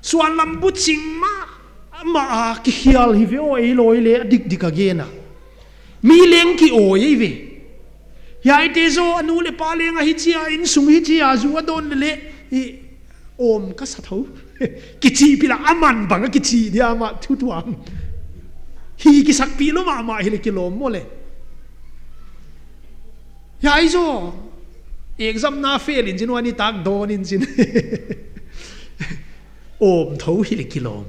suan lambu ching ma ki hial hi ve oi loi le dik agena mi leng ki oi ve hiai te zo anu le pa leng a hi chia in sung hi chia zu adon le om ka sa tho ki chi pila aman bang ki chi dia ma thu tuam hi ki sak pi lo ma hi le ki lom mo le hiai zo exam na fail in jinwani tak don in jin ôm thấu hi kilom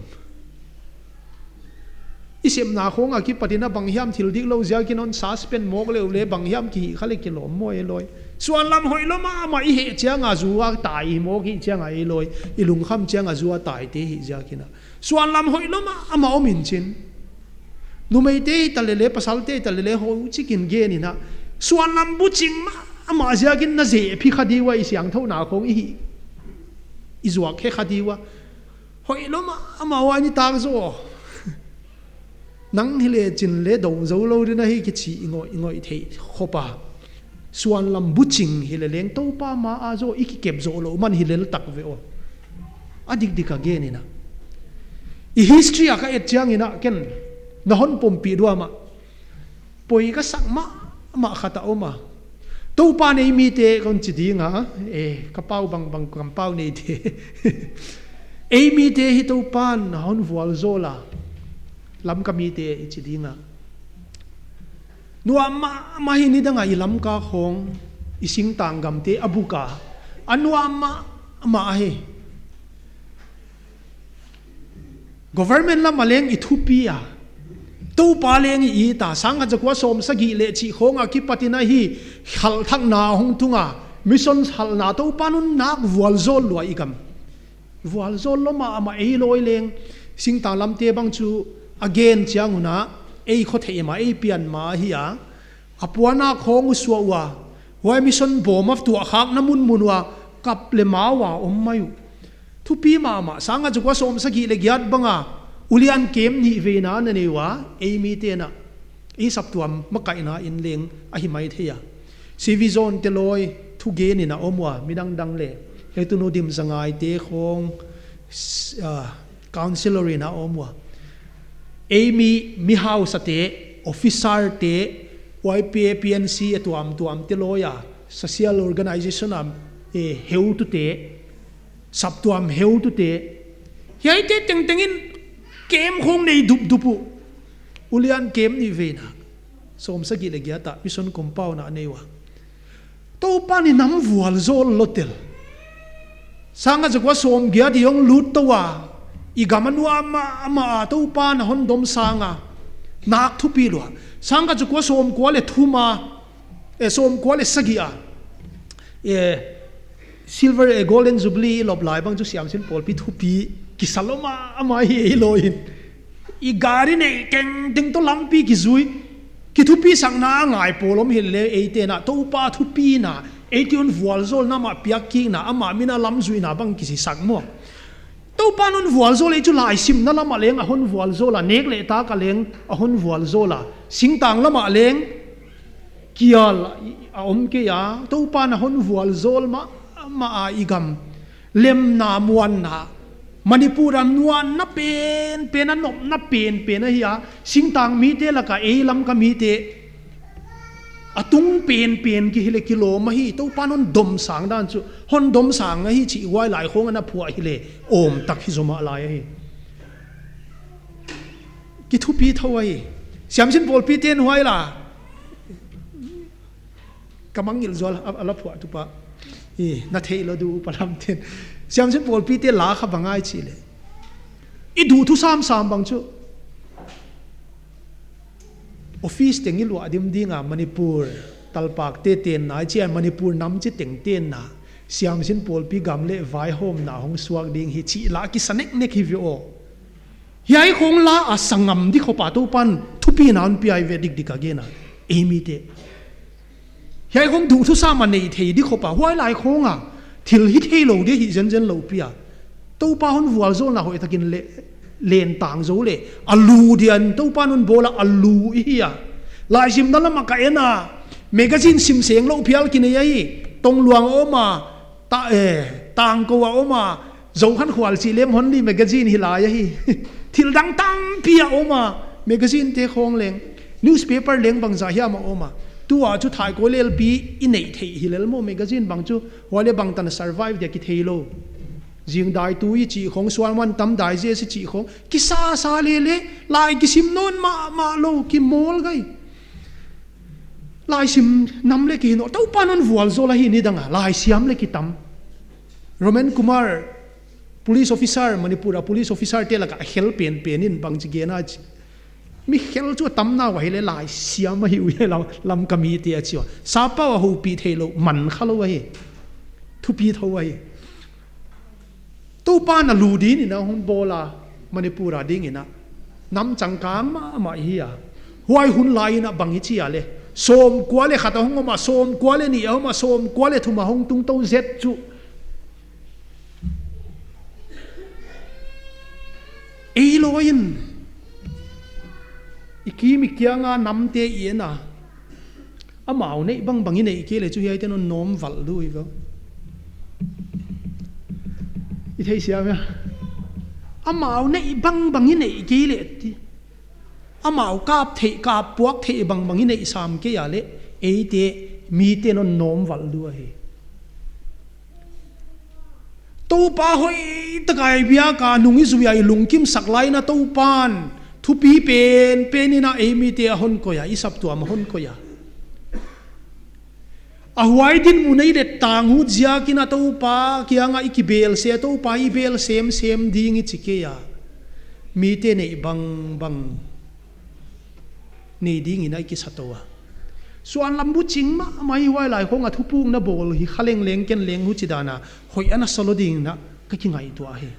isem na khonga ki patina banghiam thil dik lo zia kinon suspend mok le banghiam ki khale kilom mo eloi suan lam hoi loma ma i he changa zuwa tai mo ki changa eloi ilung kham changa zuwa tai te hi zia kina suan lam hoi loma ama omin chin numei te talele pasal te talele ho chikin ge ni na suan lam bu ching ma ama zia kin na ze phi khadi wa isyang tho na khong i izwa khe khadi wa hoi loma ama wa ni tak zo nang hile chin le do zo lo dina hi ki chi ingoi the khopa suan lam buching hile leng to pa ma a zo iki kep zo lo man hile tak ve o adik dik again ina i history aka et chang ina ken na hon pom pi do ma poi ka sak ma khata o ma to pa nei mi te kon chi ding ha ka pau bang kam pau nei te e mi te hi to pan hon vual zo la lam kami te ichidinga nuwa ma hini danga ilam ka khong ising tanggam te abuka anwa ma he government la maleng Ethiopia to paleng I ta sanga jakwa som sagi le chi khonga ki patina hi khal thak na hong tunga mission hal na to panun nak vual zol lo ikam vual zol lo ma ama e loi leng sing ta lam te bang chu again chianguna ei kho thei ma ei pian ma hi a apuana khong suwa wai mission bom of tu khak namun munwa kap le mawa mayu thu pi ma sanga jukwa som sagi le gyat banga ulian kem ni ve na ne wa ei mi te na ei saptuam makai na in leng a hi mai theya cv zone te loi thu ge ni na omwa midang dang le he tu no dim sangai te khong counselor na omwa Amy mi house ate officer te YPA PNC tuam te loya social organization am heu tu te sap tuam heu tu te yai te tengin kem khong nei dupu ulian kem ni vena som sagi le gyata mission compound na newa to pani nam vual zol lotel sanga jakwa som gya di yong lut to wa igamanwa ama to pa na hon dom sanga nak thu pi lo sanga chu ko som ko le thuma som ko le sagia silver golden jubilee lob lai bang chu siam sin pol pi thu pi kisaloma ama hi loin I gari ne keng ding to lampi ki zui ki thu pi sang na ngai polom hil le eite na to pa thu pi na eition vual zol na ma piak ki na ama mina lam zui na bang ki si sak mo to panon vual zo le chu lai sim na lama leng a hon vual zo la nek le ta ka leng a hon vual zo la singtang lama leng kial a om ke ya to pan a hon vual zol ma a igam lem na muan na manipuram nuan na pen na nop na pen na hi a singtang mi te la ka e lam ka mi te atung pen ki hile kilo ma hi to panon dom sang dan chu hon dom sang hi chi wai lai khong na phua hile om tak hi zoma lai hi ki thu pi thawai siam sin bol pi ten huai la kamang il zol ala phua tu pa na thei lo du palam ten siam sin bol pi te la kha bangai chi le I du thu sam bang chu office tengil wa dim dinga Manipur talpak te ten na chian Manipur nam chi teng ten na siam sin pol pi gamle vai home na hong suak ding hi chi la ki sanek nek hi vi o yai khong la a sangam di khopa to pan thupi nan pi ai ve dik dik agena emi te yai khong du thu sa man nei thei di khopa huai lai khonga thil hi thei lo de hi jen lo pia to pa hon vual zo na hoi takin le len tang zo le alu dian to panun bola alu hiya lai sim na lama ka ena magazine sim seng lo phial kine ai tong luang oma ta tang ko wa oma zo khan khwal chi lem hon li magazine hi la ya hi thil dang tang pia oma magazine te khong leng newspaper leng bang za hiya ma oma tua chu thai ko lel pi inei thei hilel mo magazine bang chu wale bang tan survive de ki thei lo jing dai tu I chi khong swan wan tam dai je si chi khong ki sa le lai ki sim non ma lo ki mol gai lai sim nam le ki no to panon vual zo la hi ni danga lai siam le ki tam Roman Kumar police officer Manipura police officer te laka hel pen in bang chi gena mi hel chu tam na wa hele lai siam hi wi lam kami te chi sa pa wa hu pi thelo man khalo wa hi thu pi tho wa hi to pa na lu di ni na hon bola Manipura ding ina nam chang kang ma hi ya huai hun lai na bang hi chi ya le som kwale khata hong ma som kwale ni ma som kwale thuma hong tung to zet chu loin ikimi kianga namte iena amau nei bang bangi nei ke le chu hi ten nom val du i go i thei sia me amau nei bang bangi nei ke le ti amau kap thei kap puak thei bang bangi nei sam ke ya le e te mi te no nom val du hi to pa hoi takai bia ka nungi zuya i lungkim saklai na to pan thu pi pen ina emi te hon ko ya isap tu am hon ko ya a huai din mu nei de tang hu jia kina to pa kianga ikibel se to pa i bel sem ding i chike ya mi te nei bang nei ding ina ki satowa suan lambu ching ma mai wai lai khong a thu pung na bol hi khaleng leng ken leng hu chidana hoi ana saloding na ka ki ngai to a he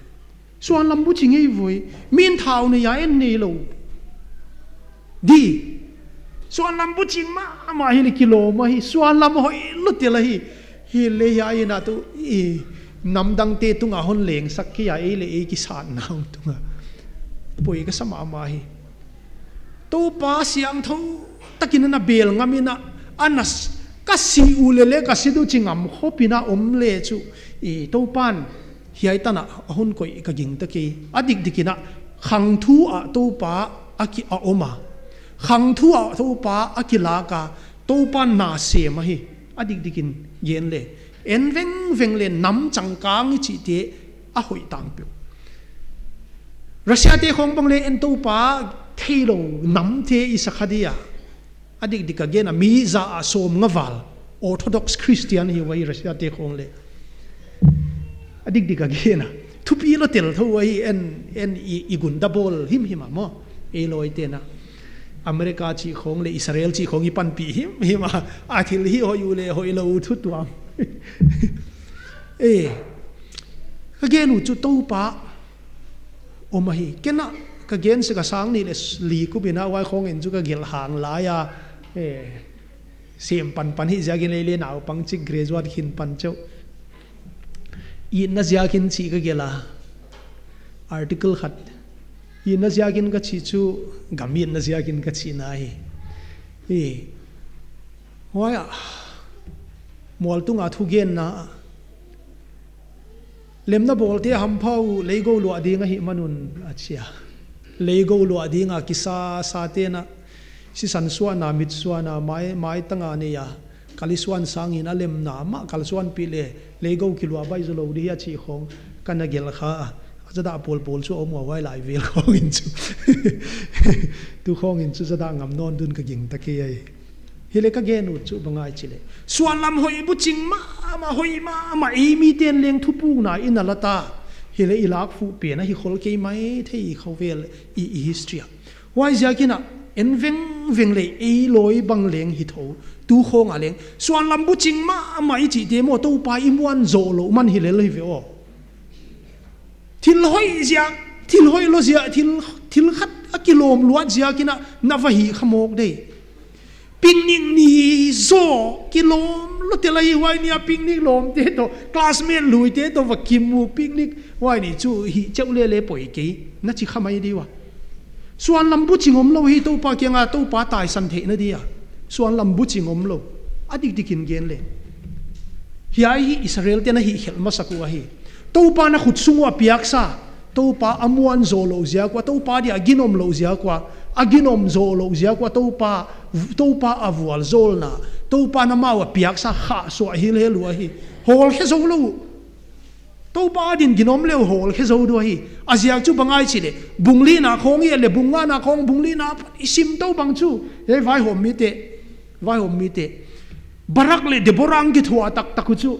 suan lambu ching ei voi min thau ne ya en nei lo di suan lambu ching ma hi le kilo ma hi suan lam hoi lu te la hi le ya ina tu i nam dang te tunga hon leng sak ki ya e le e ki san na tunga poi ka sama ma hi to pa siang tho takin na bel ngamina anas kasi ulele kasi du chingam hopina omle chu e to pan hiai tana hon koi ka ging taki adik dikina khang thu a to pa aki a oma khang thu a to pa akila ka to pan na se ma hi adik dikin yen le en veng le nam changkang chi te a hoi tang pe Russia te khong bang le en to pa thailo nam te isakhadia adik dik again a mi za a som ngaval orthodox christian hi wai Russia te khong le adik dik again thu pi lo tel tho wai en igun double him mo e loi te na America chi khong le Israel chi khong i pan pi him a thil hi ho yu le hoi lo thu tuam e again u chu to pa o ma hi kena ka gen se ka sang ni le li ku bina wai khong en chu ka gel hang la ya sem pan hi jagin le naw pang chi graduate hin pan chau i na jagin chi ka gela article khat i na jagin ka chi chu gamin na jagin ka chi na hi hoya mol tunga thu gen na lemna bolte ham phau leigo lo adinga hi manun achia leigo lo adinga kisa satena si san suana mit suana mai tanga ne ya kalisuan sangin alem na ma kalsuan pile leigo kilwa bai zo lo di ya chi khong kana gel kha zada pol chu om wai lai vel khong in chu tu khong in chu zada ngam non dun ka ging take ai hele ka gen u chu bangai chile suan lam hoi bu ching ma hoi ma mi ten leng thu pu na in alata hele ilak fu pe na hi khol ke mai thei khovel i history wai jakina en veng le e loi bang leng hi tho tu khong a leng suan lam bu ching ma i chi demo to pa i muan zo lo man hi le hi ve o thil hoi lo zia thil khat a kilom luat zia kina na va hi khamok dei picnic ni zo kilom lo te lai wai ni a picnic lom te to classmate lui te to vakim mu picnic wai ni chu hi cheu le poi ke na chi khamai di wa suan lambu chingom lo hi to pa kyanga to pa tai san the na dia suan lambu chingom lo adik dikin gen le hi Israel te na hi hel masaku hi to pa na khut sungwa piak sa to pa amuan zo lo zia kwa to pa dia ginom lo zia kwa aginom zo lo zia kwa to pa avual zol na to pa na mawa piak sa kha so hi le lu hi hol he zo lo to pa din ginom le hol he zo do hi azia chu bangai chi le bungli na khong ye le bunga na khong bungli na isim to bang chu he vai hom mi te barak le de borang ki thua tak chu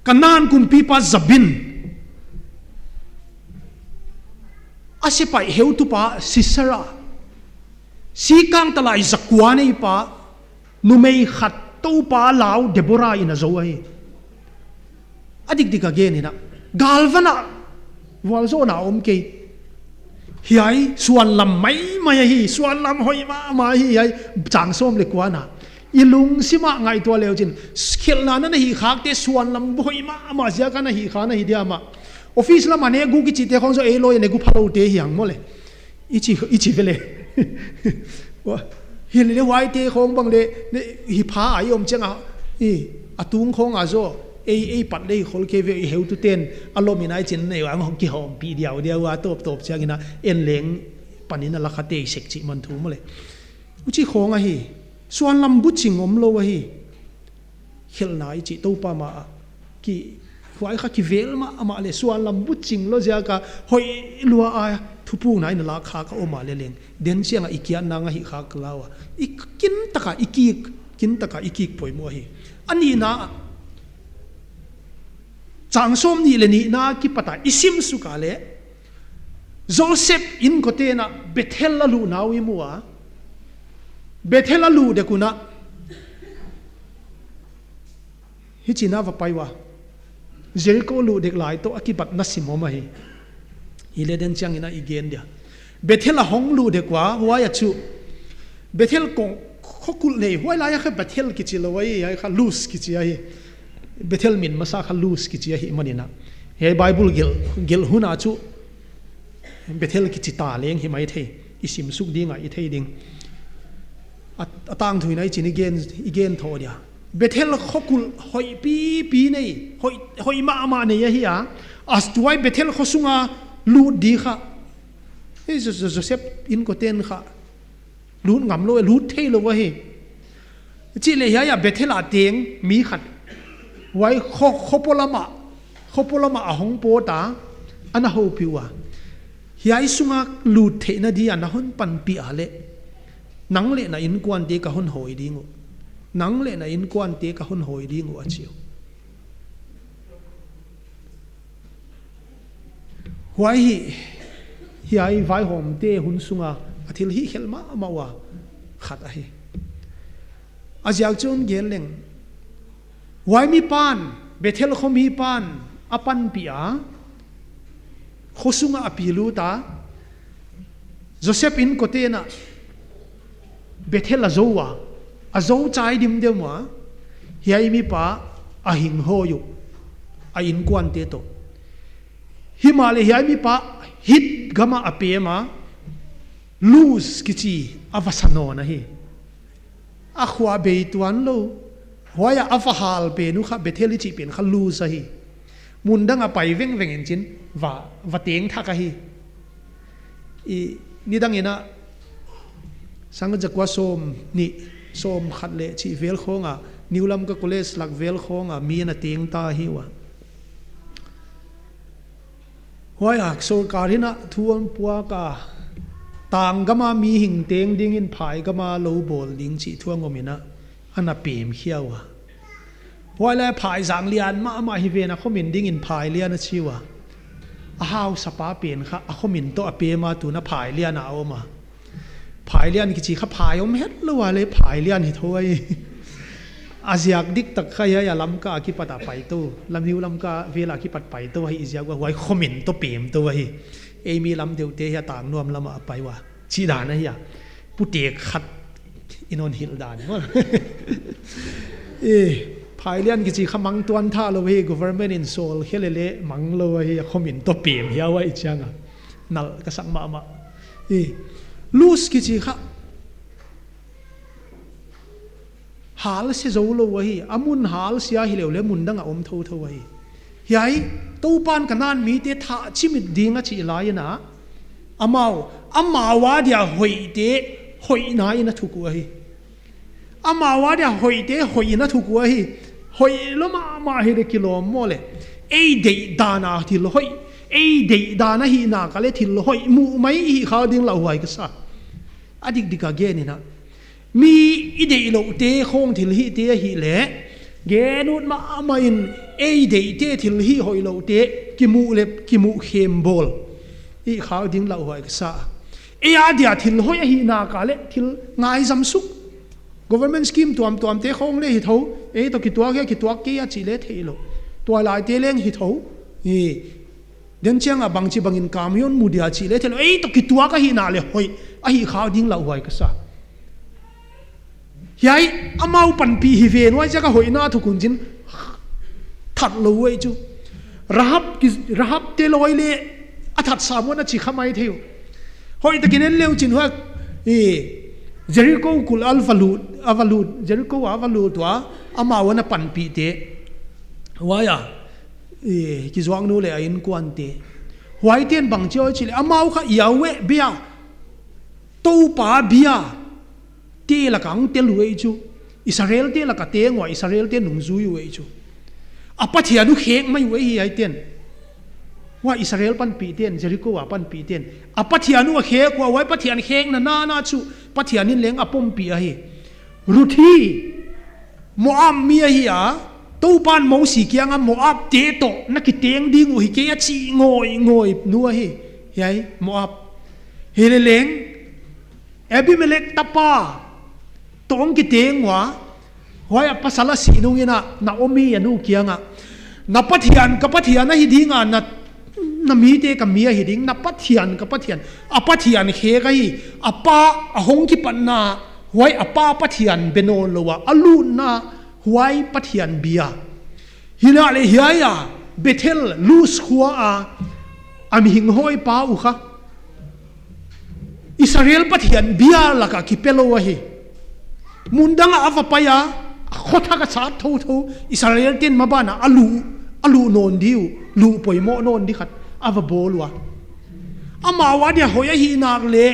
kanan kun pipa zabin asipai heu tu pa sisara sikang talai zakwane pa numei khat to pa lau Deborah ina zoai adik dik again ina galvana wal zo na ke hiai suan lam mai hi suan lam hoi ma hi ai chang som le kwana ilung sima ngai to leo chin khel na na hi khak te suan lam hoi ma sia kana hi khana hi dia ma office la mane gu ki chi te khong so e lo ne gu phalo te hiang mo le ichi vele wa hi le wai te khong bang le hi pha ai om chenga i atung khong a zo ei pat le khol ke ve heu tu ten alom inai chin nei wa ngom ki hom pi diaw wa top changina en leng panina la khate sek chi man thu mo le uchi khong a hi suan lam bu ching om lo wa hi khel nai chi to pa ma ki huai kha ki vel ma le suan lam bu ching lo ja ka hoi lua a thupu nai na la kha ka o ma le leng den chiang a ikian na nga hi kha klawa ikin taka ikik poi mo hi ani na chang som ni le ni na ki pata isim su ka le Joseph in ko te na Bethel la lu nawi muwa Bethel la lu de kuna hi china va paiwa Jericho lu dek lai to akibat na simo ma hi ile den chang ina igen dia Bethel la hong lu de kwa wa ya chu Bethel kong khokul nei hoi la ya kha Bethel ki chi lo wai ya kha lose ki chi ai Bethel min masa kha lose ki chi hi manina he Bible gel huna chu Bethel ki chi ta leng hi mai the isim suk dinga I thei ding atang thui nai chin igen tho dia Bethel khokul hoi pi nei hoi ma nei hi a as tuai Bethel khosunga lu di kha he Joseph in ko ten kha lu ngam lo lu thei lo wa hi chi le ya Bethel a teng mi khat wai khopolama a hong po ta ana ho piwa hiai sunga lu the na di ana hon pan pi ale nang le na in kwan te ka hon hoi dingu nang le na in kwan te ka hon hoi dingu achiu wai hiai vai hom te hun sunga athil hi helma mawa khat a hi ajiak chon gel leng wai mi pan Bethel khom hi pan apan pia khosunga apilu ta Joseph in kotena Bethel azowa azo chai dim demwa hiai mi pa a hing hoyu a in kwan te to himale hiai mi pa hit gama apema lose kichi avasano na hi a khwa be tuan lo hoya afahal pe nu kha Bethel chi pen kha lu sa hi mundang a pai veng in chin va teng tha ka hi I nidang ina sang jakwa som khat le chi vel khonga niulam ka college lak vel khonga mi na teng ta hi wa hoya so karina thuam puwa ka tang gama mi hing teng ding in phai gama lo bol ding chi thuangomina ana pem khiawa wala phai jang lian ma hi ve na khomin ding in phai lian a chiwa a haw sapa pen kha a khomin to a pe ma tu na phai lian a oma phai lian ki chi kha phai om het lo wale phai lian hi thoi aziak dik tak kha ya lam ka ki pata pai to lam hiu lam ka vela ki pat pai to hi izia wa wai khomin to pem to hi emi lam deu te ya tang nuam lama pai wa chi da na ya pu te khat inon hil dan mo phai lian ki chi khamang tuan tha lo hi government in sol helele mang lo hi khomin to pem ya wa ichanga nal ka sang ma lose ki chi kha hal se zo lo wa hi amun hal sia hi le mun danga om tho wa hi hiai to pan kanan mi te tha chimit dinga chi la yana amawa dia hoi te hoi na ina thu ku hi amawa dia hoi te hoi na thu ku hi hoi lo ma hi de kilom mole ei de dana thil hoi ei de dana hi na ka le thil hoi mu mai hi kha ding la huai ka sa adik dika ge ni na mi ide lo te khong thil hi te hi le เกนุดมาอินเอเดเตทิลฮีหอยโลเตกิมูเล็บกิมูเข้มบอลอีขาวดิ้งเหล่าหอยกษาเอียเดียทิลหอยฮีนากาเลทิลง่ายจำสุก government scheme ตัวเตะคงเลยฮิตเขาตัวกิตัวแค่กิตัวเกียจีเลเทโลตัวลายเตะเลี้ยงฮิตเขาเดินเชียงบางจีบางอินกามยอนมูเดียจีเลเทโลตัวกิตัวก็ฮีนาเลยหอยฮีขาวดิ้งเหล่าหอยกษายัยอามาปันปีฮิเวนไว้จะก็หอยหน้าทุกคนจินถัดเลยไว้จูระหับเตลอยเล่อัฐสามวันจิขมายเที่ยวหอยตะกินเลี้ยวจินว่าเจริโกกุลอัลฟาลูดเจริโกอัลฟาลูดว่าอามาวันปันปีเตว่าอย่ากิจวังนู้เลยอินกวนเตหอยเตียนบางเจ้าจิเลอามาข้ายาวเวเบียตู้ป่าเบียเตละกังเตลุยจูอิสราเอลเตละกะเตงว่าอิสราเอลเตนุงซูอยู่เอจูอปัทยานุเขงไม่ไว้ไอเตียนว่าอิสราเอลปันปีเตียนเจริโกว่าปันปีเตียนอปัทยานุเขงว่าไว้ปัทยาเขงนาจูปัทยานินเลี้ยงอปมปีอะเฮรุทีโมอัมมีอะเฮียตู้ปานมองสีเกียงโมอับเตโตนักกิเตงดิ้งอุฮิเกียชีงอยนัวเฮยัยโมอับเฮเลเล้งเอบิเมเล็กตาปาตองกิเตงวะหอยภาษาละสีนุ่งยินะนาโอมียันุเกียงะนับปัทยานกับปัทยานนะฮิดิงะนัมีเตกับมีฮิดิงนับปัทยานกับปัทยานอปัทยานเฮกัยอปาอหงกิปันนาหอยอปาปัทยานเบโนโลวะอลูนาหอยปัทยานเบียฮินาเลเฮียเบเทลลูสขัวอามิหิงหอยปาอุคะอิสราเอลปัทยานเบียละกะกิเปโลวะฮีมุนดังอาฟปายาขดทักษะทูอิสราเอลเตียนมาบ้านะอลูนนดิวลูปอยโมนนดิขัดอาฟโบลัวอามาวาเดียหอยฮีนักเละ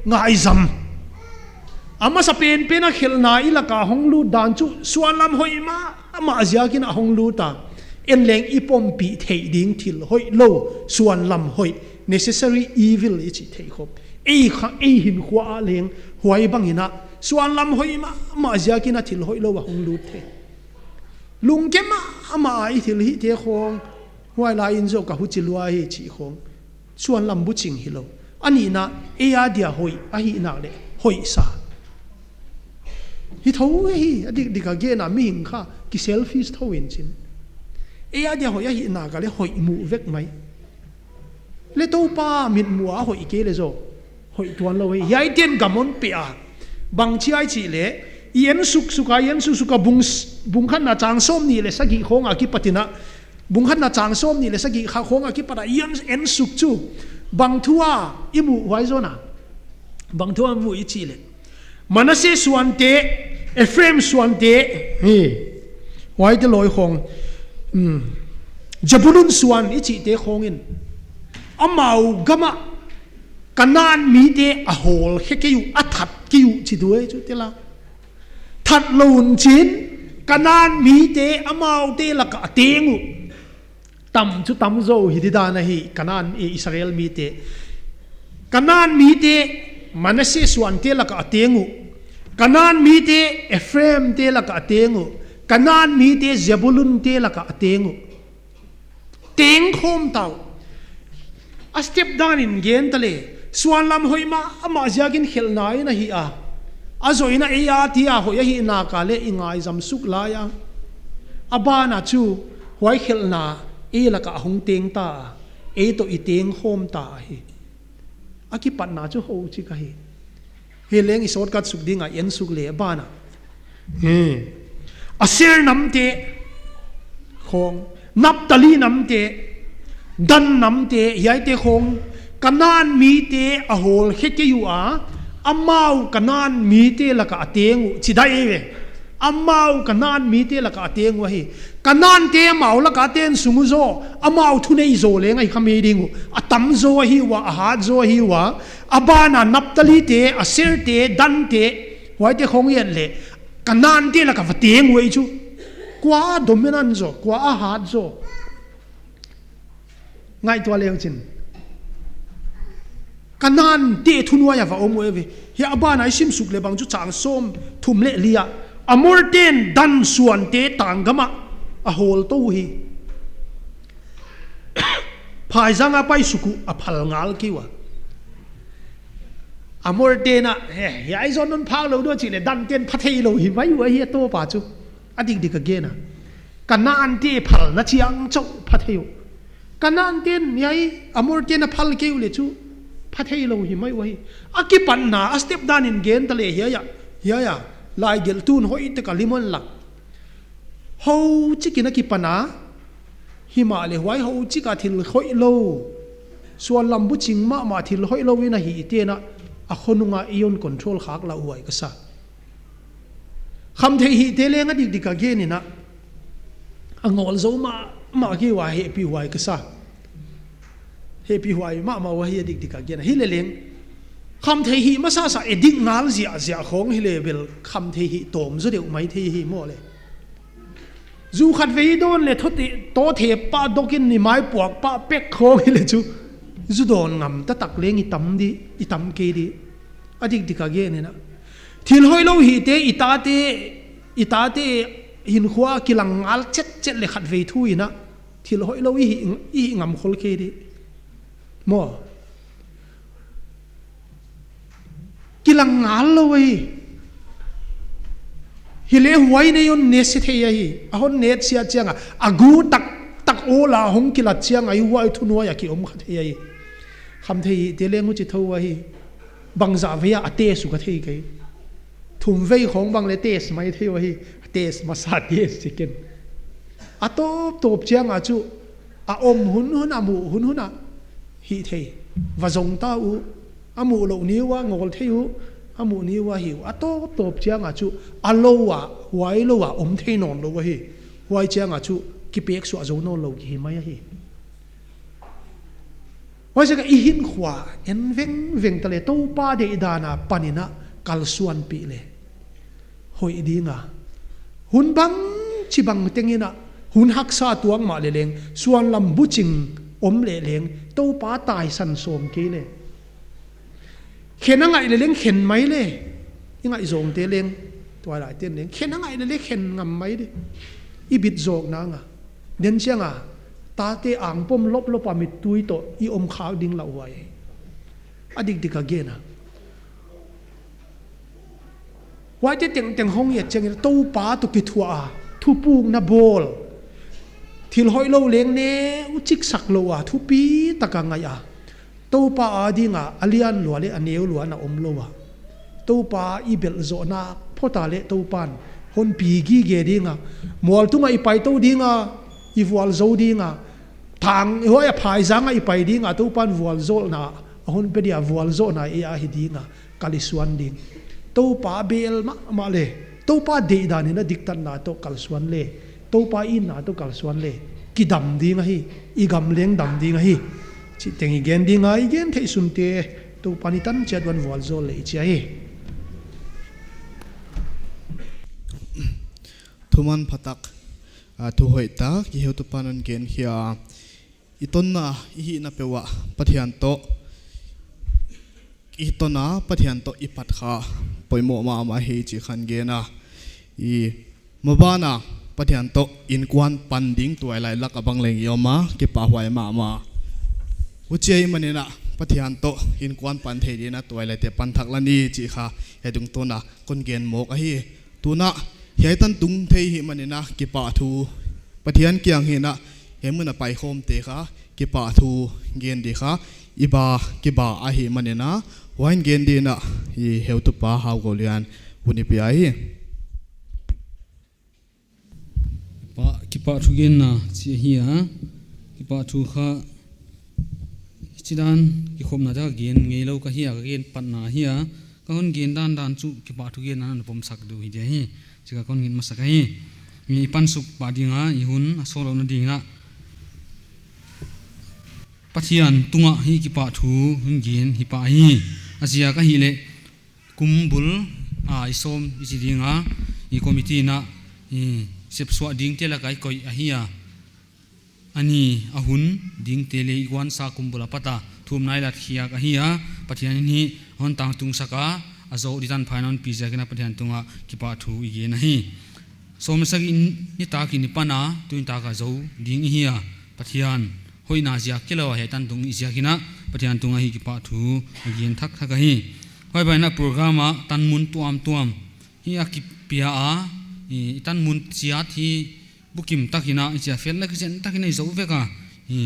ง่ายจำอามาสเปนเป็นนักเขลนาอิลากาฮงลูดานจูส่วนลำหอยมาอามาอาเซียกินฮงลูตาเอ็นเลงอีปอมปีเทดิ้งทิลหอยโลส่วนลำหอย necessary evil อิจิเทคบหินขวาเลงหวยบังหินะส่วนลำหอยมาอาเซียกินทิลหอยโลวะฮงลูเทลุงเกมาอามาอิทิลฮิเทคงหวยลายอินโจกับหุจิลวายจีคงส่วนลำบุจิงฮิโลอันนี้นะเอียเดียหอยอาหินักเลหอยซาฮิทาวฮีดิกาเกน่ะมีหิงค่ะกิเซลฟี่ทวินจินเอียเดียหอยหินากะเลหอยมูเวกไหมเลโตป้ามิดมัวหอยเกเลโจหอยตัวเราเฮียเตียนกัมมอนเปียบางชีไอจีเลเย็นสุกบุงขันนาจางส้มนี่เลสกิโคงอากิปตินะบุงขันนาจางส้มนี่เลสกิข้าโคงอากิปติเย็นสุกจูบางทัวอิมูไว้โซนะบางทัวมูอิจีเลมันเสส่วนเตะเอฟเรมส่วนเตะไว้จะลอยคงจับรุนส่วนอิจิเตะคงอินอามาอุกามะกันนานมีเตะอโหลเฮกิวอัฐัดกิวจิด้วยจุดเตละทัดลุนจินกันนานมีเตะอามาอุเตะละกะเตงูตั้มโซฮิดิดานะฮีกันนานอิสราเอลมีเตะกันนานมีเตะมันเสส่วนเตละกะเตงูกันนานมีเตะเอฟเรมเตละกะเตงูกันนานมีเตะเซบูลุนเตละกะเตงูเตงโคมเตาอัสเต็ปดานินเกนทะเลส่วนลำหอยมาอามาจะกินเขลนายนะฮีอาโซอินะเอียที่หอยฮีนากาเลอิงไอซัมสุกลายอาบานาจูหอยเขลนาละกะหงเตงตาโตอีเตงโคมตาฮีอากิปันนาจูโฮจิกะฮีเฮเลงอิสอดกัดสุกดิ้งยันสุกเลบานะอาเซร์น้ำเตะของนับตะลีน้ำเตะดันน้ำเตะยัยเตะของกันนานมีเตะอโหลเฮกยูอามา우กันนานมีเตะละกะเตงจิได้เออามา우กันนานมีเตะละกะเตงวะฮีกันนานเตะมาละกะเตนสุงโซอามาทุเนโซเลงไอคำเอดิงอาตัมโซฮีวะอาฮาโซฮีวะอาบานานับตะลีเตะอาเซร์เตะดันเตะไว้เตะของเย็นเลยกันนานเตะละกะฟะเตงเวจูกว่าดอมินันโซกว่าอาฮาโซง่ายตัวเลวจินกันนานเตะทุนวายาฟะอมเวเฮียอาบานาอิชิมสุกเลบังจุจางส้มทุ่มเละเลีย amorten dan suan te tanggama a hol to hi phai zanga pai suku a phal ngal kiwa amorten a he ai zon non phang lo do chi le dan ten phathei lo hi mai wa hi to pa chu adik dik again kana an te phal na chiang chok phathei kana an ten nyai amorten a phal ke le chu phathei lo hi mai wa hi akipan na a step dan in gen ta le hi ya lai gel tun hoi te kalimon lak ho chikina ki pana hima le wai ho chika thil hoi lo suan lam bu ching ma thil hoi lo ina hi te na a khonunga ion control khak la uai ka sa kham the hi te lenga dik dik ge ni na angol zo ma ki wa he pi wai ka sa he pi wai ma wa hi dik dik ge na hi le leng kham thei hi ma sa eding ngal zia khong hi level kham thei hi tom zo deu mai thei hi mo le zu khat vei don le thoti to the pa dokin ni mai puak pa pek khong hi le chu zu don ngam ta tak leng i tam ke di adik dika ge ne na thil hoi lo hi te ita te hin khwa kilang ngal chet le khat vei thu ina thil hoi lo hi ngam khol ke di mo kilang ngal lo hi hile huai ne yon ne se thei hi a hon net sia chianga agu tak ola hong kilat chianga ai huai thunwa ya ki om kha thei hi kham thei te lengu chi tho wa hi bangza veya ate su ka thei kai thum vei khong bang le tes mai thei wa hi tes ma sa tes chicken top chianga chu a om hun amu hun a hi thei wa zong ta u amu lo ni wa ngol theu amu ni wa hiu top chianga chu alo wa wai lo wa om thei non lo wa hi wai chianga chu ki pek su azo non lo ki mai hi wai sa ka i hin khwa en veng tale to pa de dana panina kal suan pi le hoi dinga hun bang chi bang tengina hun hak sa tuang ma le leng suan lam bu ching om le leng to pa tai san som ke le khen ngai le leng khen mai le ingai zong te leng toy lai ten leng khen ngai le khen ngam mai de i bit zok na nga den chianga ta te ang pom lop amit tui to i om khaw ding la wai adik dik again wai te teng hong ye cheng to pa to ki thua thu pung na bol thil hoi lo leng ne u chik sak lo thu pi taka ngai to pa adinga alian lo le aneu lo na om lo to pa i bel zo na phota le to pan hon pi gi ge dinga mol tunga i pai to dinga i wal zo dinga thang hoi phai zanga i pai dinga to pan wal zo na hon pe dia wal zo na e a hi dinga kali suan ding to pa bel ma le to pa de da ni na diktan na to kal suan le to pa in na to kal suan le ki dam dinga hi i gam leng dam dinga hi chi tengi gen dinga i gen thei sun te to panitan chat wan wal zo le chi ai thuman phatak thu hoi ta ki heu tu panon gen hia itonna hi na pewa pathian to itona pathian to ipat kha poimo ma hi chi khan ge na i mobana pathian to in kwan panding tuai lai lak abang leng yoma ki pa hwai ma uchei manina pathian to in kwan pan thei dina tuai lai te pan thak lani chi kha hedung to na kon gen mok a hi tuna hiai tan tung thei hi manina ki pa thu pathian kyang hi na hemuna pai khom te kha ki pa thu gen di kha iba ki ba a hi manina wain gen di na hi heu tu pa hau go lian uni pi ai pa ki pa thu gen na chi hi ha ki pa thu kha chidan ki khom na da gen ngei lo ka hi a gen pan na hi a ka hon gen dan chu ki pa thu gen na pom sak du hi de hi chika kon ngin masak hi mi pan suk pa dinga i hun asolo na dinga pathian tunga hi ki pa thu hun gen hi pa hi asia ka hi le kumbul a isom isi dinga i committee na i sep swa ding te la kai koi a hi a ani ahun ding te le igwan sa kumbula pata thum nai la khia ka hi a pathian ni hon tang tung saka azo ditan phainon pizza kina pathian tunga kipa thu ige na hi somsak in ni ta ki ni pana tuin ta ka zo ding hi a pathian hoina zia kilo he tan tung izia kina pathian tunga hi kipa thu igen thak thak hi hoi bai na program a tan mun tuam hi a kipia a tan mun chia thi bukim takina chia fel la kisen takina zo veka hi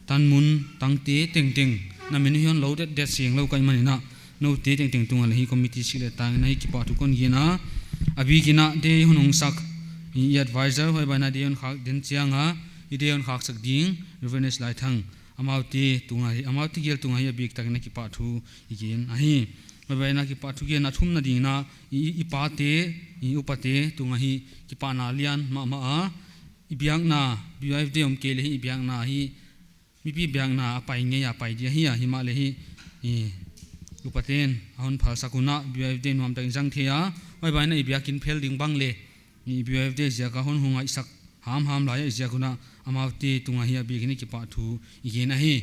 tan mun tang te teng na men hion lo det sing lo kai manina no te teng tunga le hi committee sile tang na hi kipa thu kon gina abi kina de hunong sak i advisor hoi bai na de on khak den chianga i de on khak sak ding revenes lai thang amauti tunga hi amauti gel tunga hi abi takina kipa thu igen a hi hoi bai na kipa thu ge na thum na ding na i pa te i upate tunga hi kipa na lian ma a ibiang na biaif de om ke le hi ibiang na hi mi pi biang na pai nge ya pai dia hi a hi ma le hi lupaten ahon phal sakuna biaif de nuam ta jang thea oi bai na ibiakin phel ding bang le ni biaif de ja ka hon hunga isak ham la ya ja kuna amauti tunga hi abi kini kipa thu ige na hi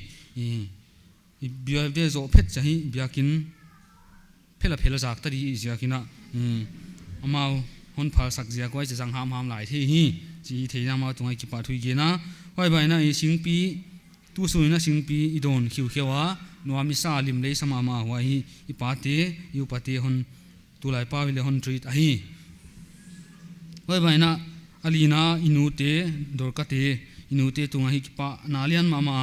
biaif de zo phet cha hi biakin phela jak ta ri ja kina amau hon phal sak ja koi jang ham lai the hi chi the na ma tunga kipa thu ige na oi bai na i singpi tu suina singpi idon khiwa nuami sa lim le sama ma wa hi ipate yupate hon tulai pa wile hon treat a hi hoi bai na alina inute dorkate inute tunga hi kipa nalian mama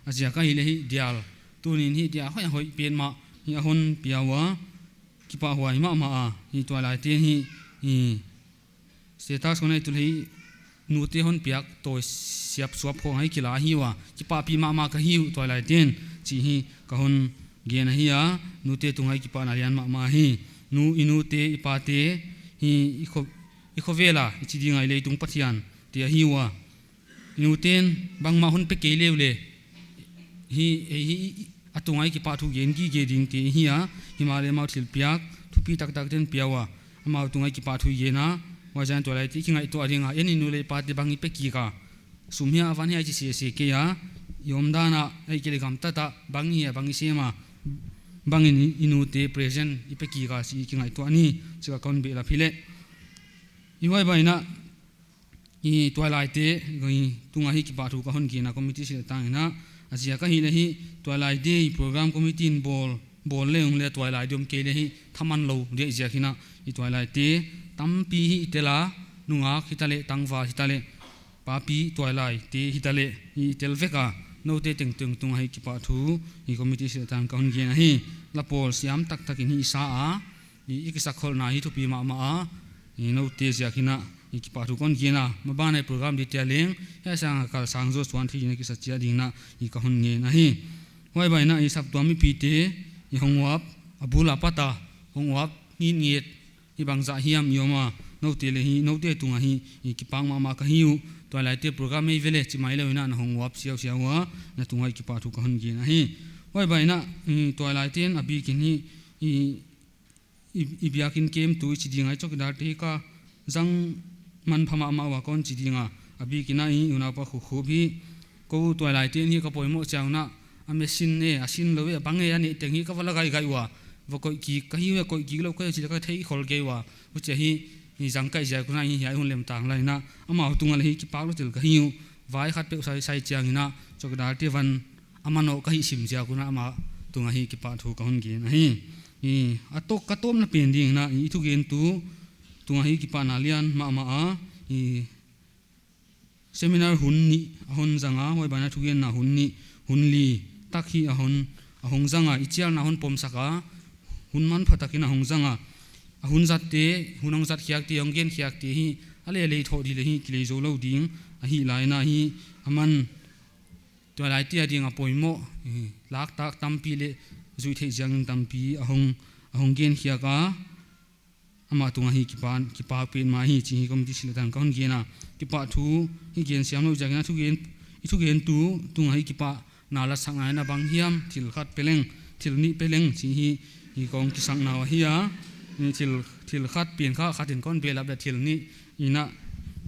azia ka hi le hi dial tunin hi dia hoi pen ma hi hon piawa kipa huai ma hi twala te hi status kone tul hi nute hon piak to siap suap khong hai kila hi wa kipa pi ma ka hi twala ten chi hi ka hon gen hi a nute tungai kipa nalian ma hi nu inute ipate hi ikhovela chi dingai le tung pathian te hi wa inuten bangma hon pe ke lewle hi atungai kipa thu gen ki ge ding te hi a himale ma thil piak thupi tak ten piawa ama tungai kipa thu ye na wajan to lai ti kingai to adinga eni nu le pate bangi pe ki ka sumhia awan hi chi se ke ya yomdana ai ke gam ta bangi sema bangin inute present ipeki ka si kingai to ani chika kon be la phile iwai baina i twilight te goi tunga hi ki pa thu ka hon ki na committee se tangina asia ka hi le hi twilight day program committee in bol le ung le twilight dom ke le hi thaman lo de ja khina i twilight te tampi hi tela nunga khitale tangwa hitale papi twilight te hitale i telveka no te teng tung hai ki pa thu i committee se tang ka hon ge na hi la pol siam tak tak ni sa a i ikisa khol na hi thu pi ma a i no te sia khina i ki pa thu kon ge na ma ba nei program detailing ya sang kal sang zo swan thi ni ki sa chia ding na i ka hon nge na hi hoi bai na i sap to mi pi te i hongwap abula pata hongwap ni niet i bangza hiam yoma no te le hi no te tunga hi i ki pang ma ka hiu twilight te program ei vele chimai le na hongwap siaw wa na tungai ki pa thu ka hon ge na hi hoi bai na twilight ten abi kin hi i biakin kem tu chi dingai chok dar te ka jang man phama ma wa kon chi dinga abi kina hi una pa khu bi ko twilight ten hi ka poimo changna ame sin ne asin lowe bange ani tengi ka wala gai wa vokoi ki ka hi we koi ki lo ka chi ka thei khol ge wa u che hi ni jang kai ja kuna hi ai hun lem tang lai na ama tungal hi ki pa lo til ka hi vai khat pe sai chiang ina chok dar te van amano ka hi sim ja kuna ama tunga hi ki pa thu ka hun ge na hi atok katom na pen ding na i thu gen tu tunga hi ki pa na lian ma a seminar hun zanga hoi bana thu gen na hunli takhi ahong zanga ichial na hon pom saka hunman phatakina hong zanga ahun zatte hunang zat khiak ti yonggen khiak ti hi ale le tho di le hi kilei zo lo ding a hi lai na hi aman to lai ti ading a poimo lak tak tampi le zui thei jang tampi ahong gen khiaka ama tunga hi kipa pen ma hi chi kom ti sila tang kon gena kipa thu hi gen siam lo jang na thu gen tu tunga hi kipa na la sangai na bang hiam thil khat peleng thil ni peleng chi hi kong ki sang na hi ya ni thil khat pen kha khatin kon bela ba thil ni ina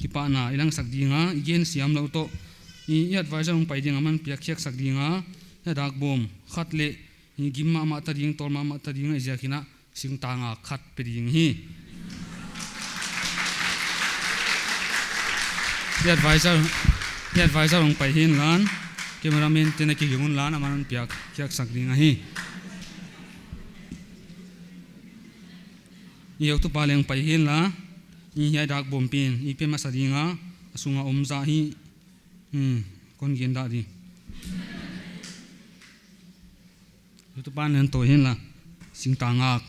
kipa na ilang sak dinga igen siam lo to i advisor ong pai ding aman piak khiak sak dinga na dak bom khat le i gimma ma ta ding tol ma ta ding ja khina sing tanga khat pe ding hi advisor ong pai hin lan cameraman tena ki gungun lan amanan piak kiak sakring hi i tu paleng pai hin la i hi dak bompin i pe masadinga asunga omza hi kon gen da di tu pan len to hin la sing tangak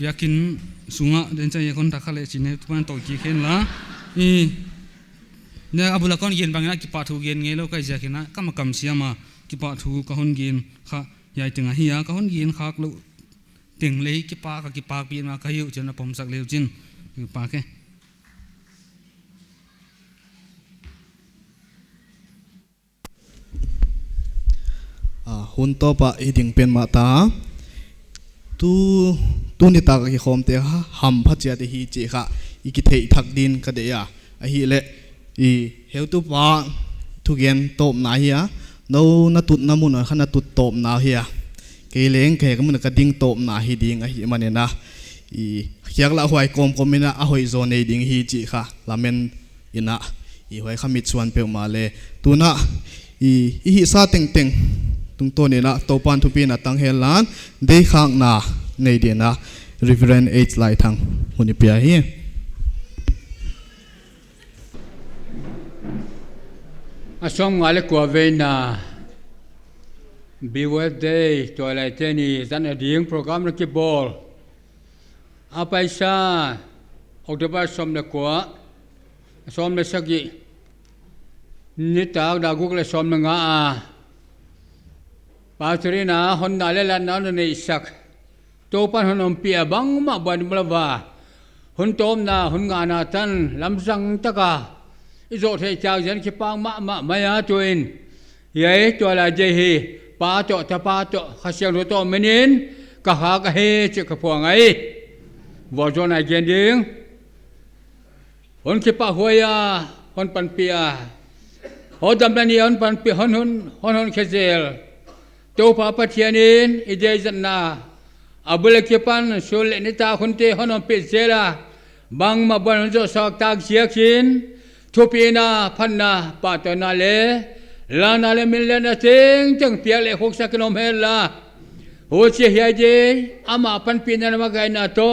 biakin sunga den chai kon dakhale chine tuan to ki khen la i ne abula kon gen bangna ki pa thu gen nge lo kai jakina kam siama ki pa thu ka hon gen kha yai tinga hiya ka hon gen khak lo ting le ki pa pi ma ka hiu chena pom sak leu chin pa ke hun to pa iding pen ma ta tu ni ta ki khom te ha ham pha chia te hi chi kha iki thei thak din ka de ya a hi le i heu tu pa thu gen top na hi ya no na tut na mun khana tut top na hi ya ke leng ke ka mun ka ding top na hi ding a hi mane na i khiak la hoi kom mina a hoi zo nei ding hi chi kha lamen ina i hoi khamit chuan pe ma le tu na i hi sa teng tung to ne na to pan thu pi na tang hel lan de khang na nei de na Reverend H lai thang huni pia hi asom ngale ko ve na be day to lai teni zan a ding program na ki ball a paisa october som na ko som na sagi ni ta da google som na nga a Patrina hon nalela nan ne isak topan honom pia bang ma ban mlawa hon tom na hon nga na tan lamsang taka izo the chao jan ki pang ma maya tuin ye to la je hi pa to ta pa to khasiang ro to menin ka ha ka he che ka phuang ai wo jo na gen ding hon ki pa hoya hon pan pia ho dam na ni hon pan pi hon khezel to pa pathianin ide janna abule kepan sul ni ta khunte honom pe zera bang ma ban jo sak tak siakin thupina phanna patona le lana le milena teng pia le khok sakinom hela ho che hiai je ama pan pina ma gai na to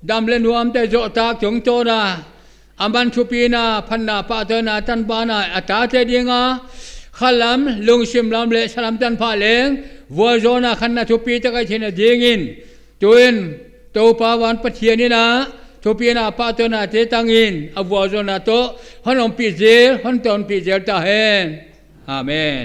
dam le nuam te jo tak chung to na aman thupina phanna patona tan bana ata te dinga khalam lung sim lam le salam tan pha leng wo zona khanna thupi ta kai thina dingin tuin to pa wan pathiani na thupi na pa to na te tangin awo zona to honom pi je hon ton pi je ta hen amen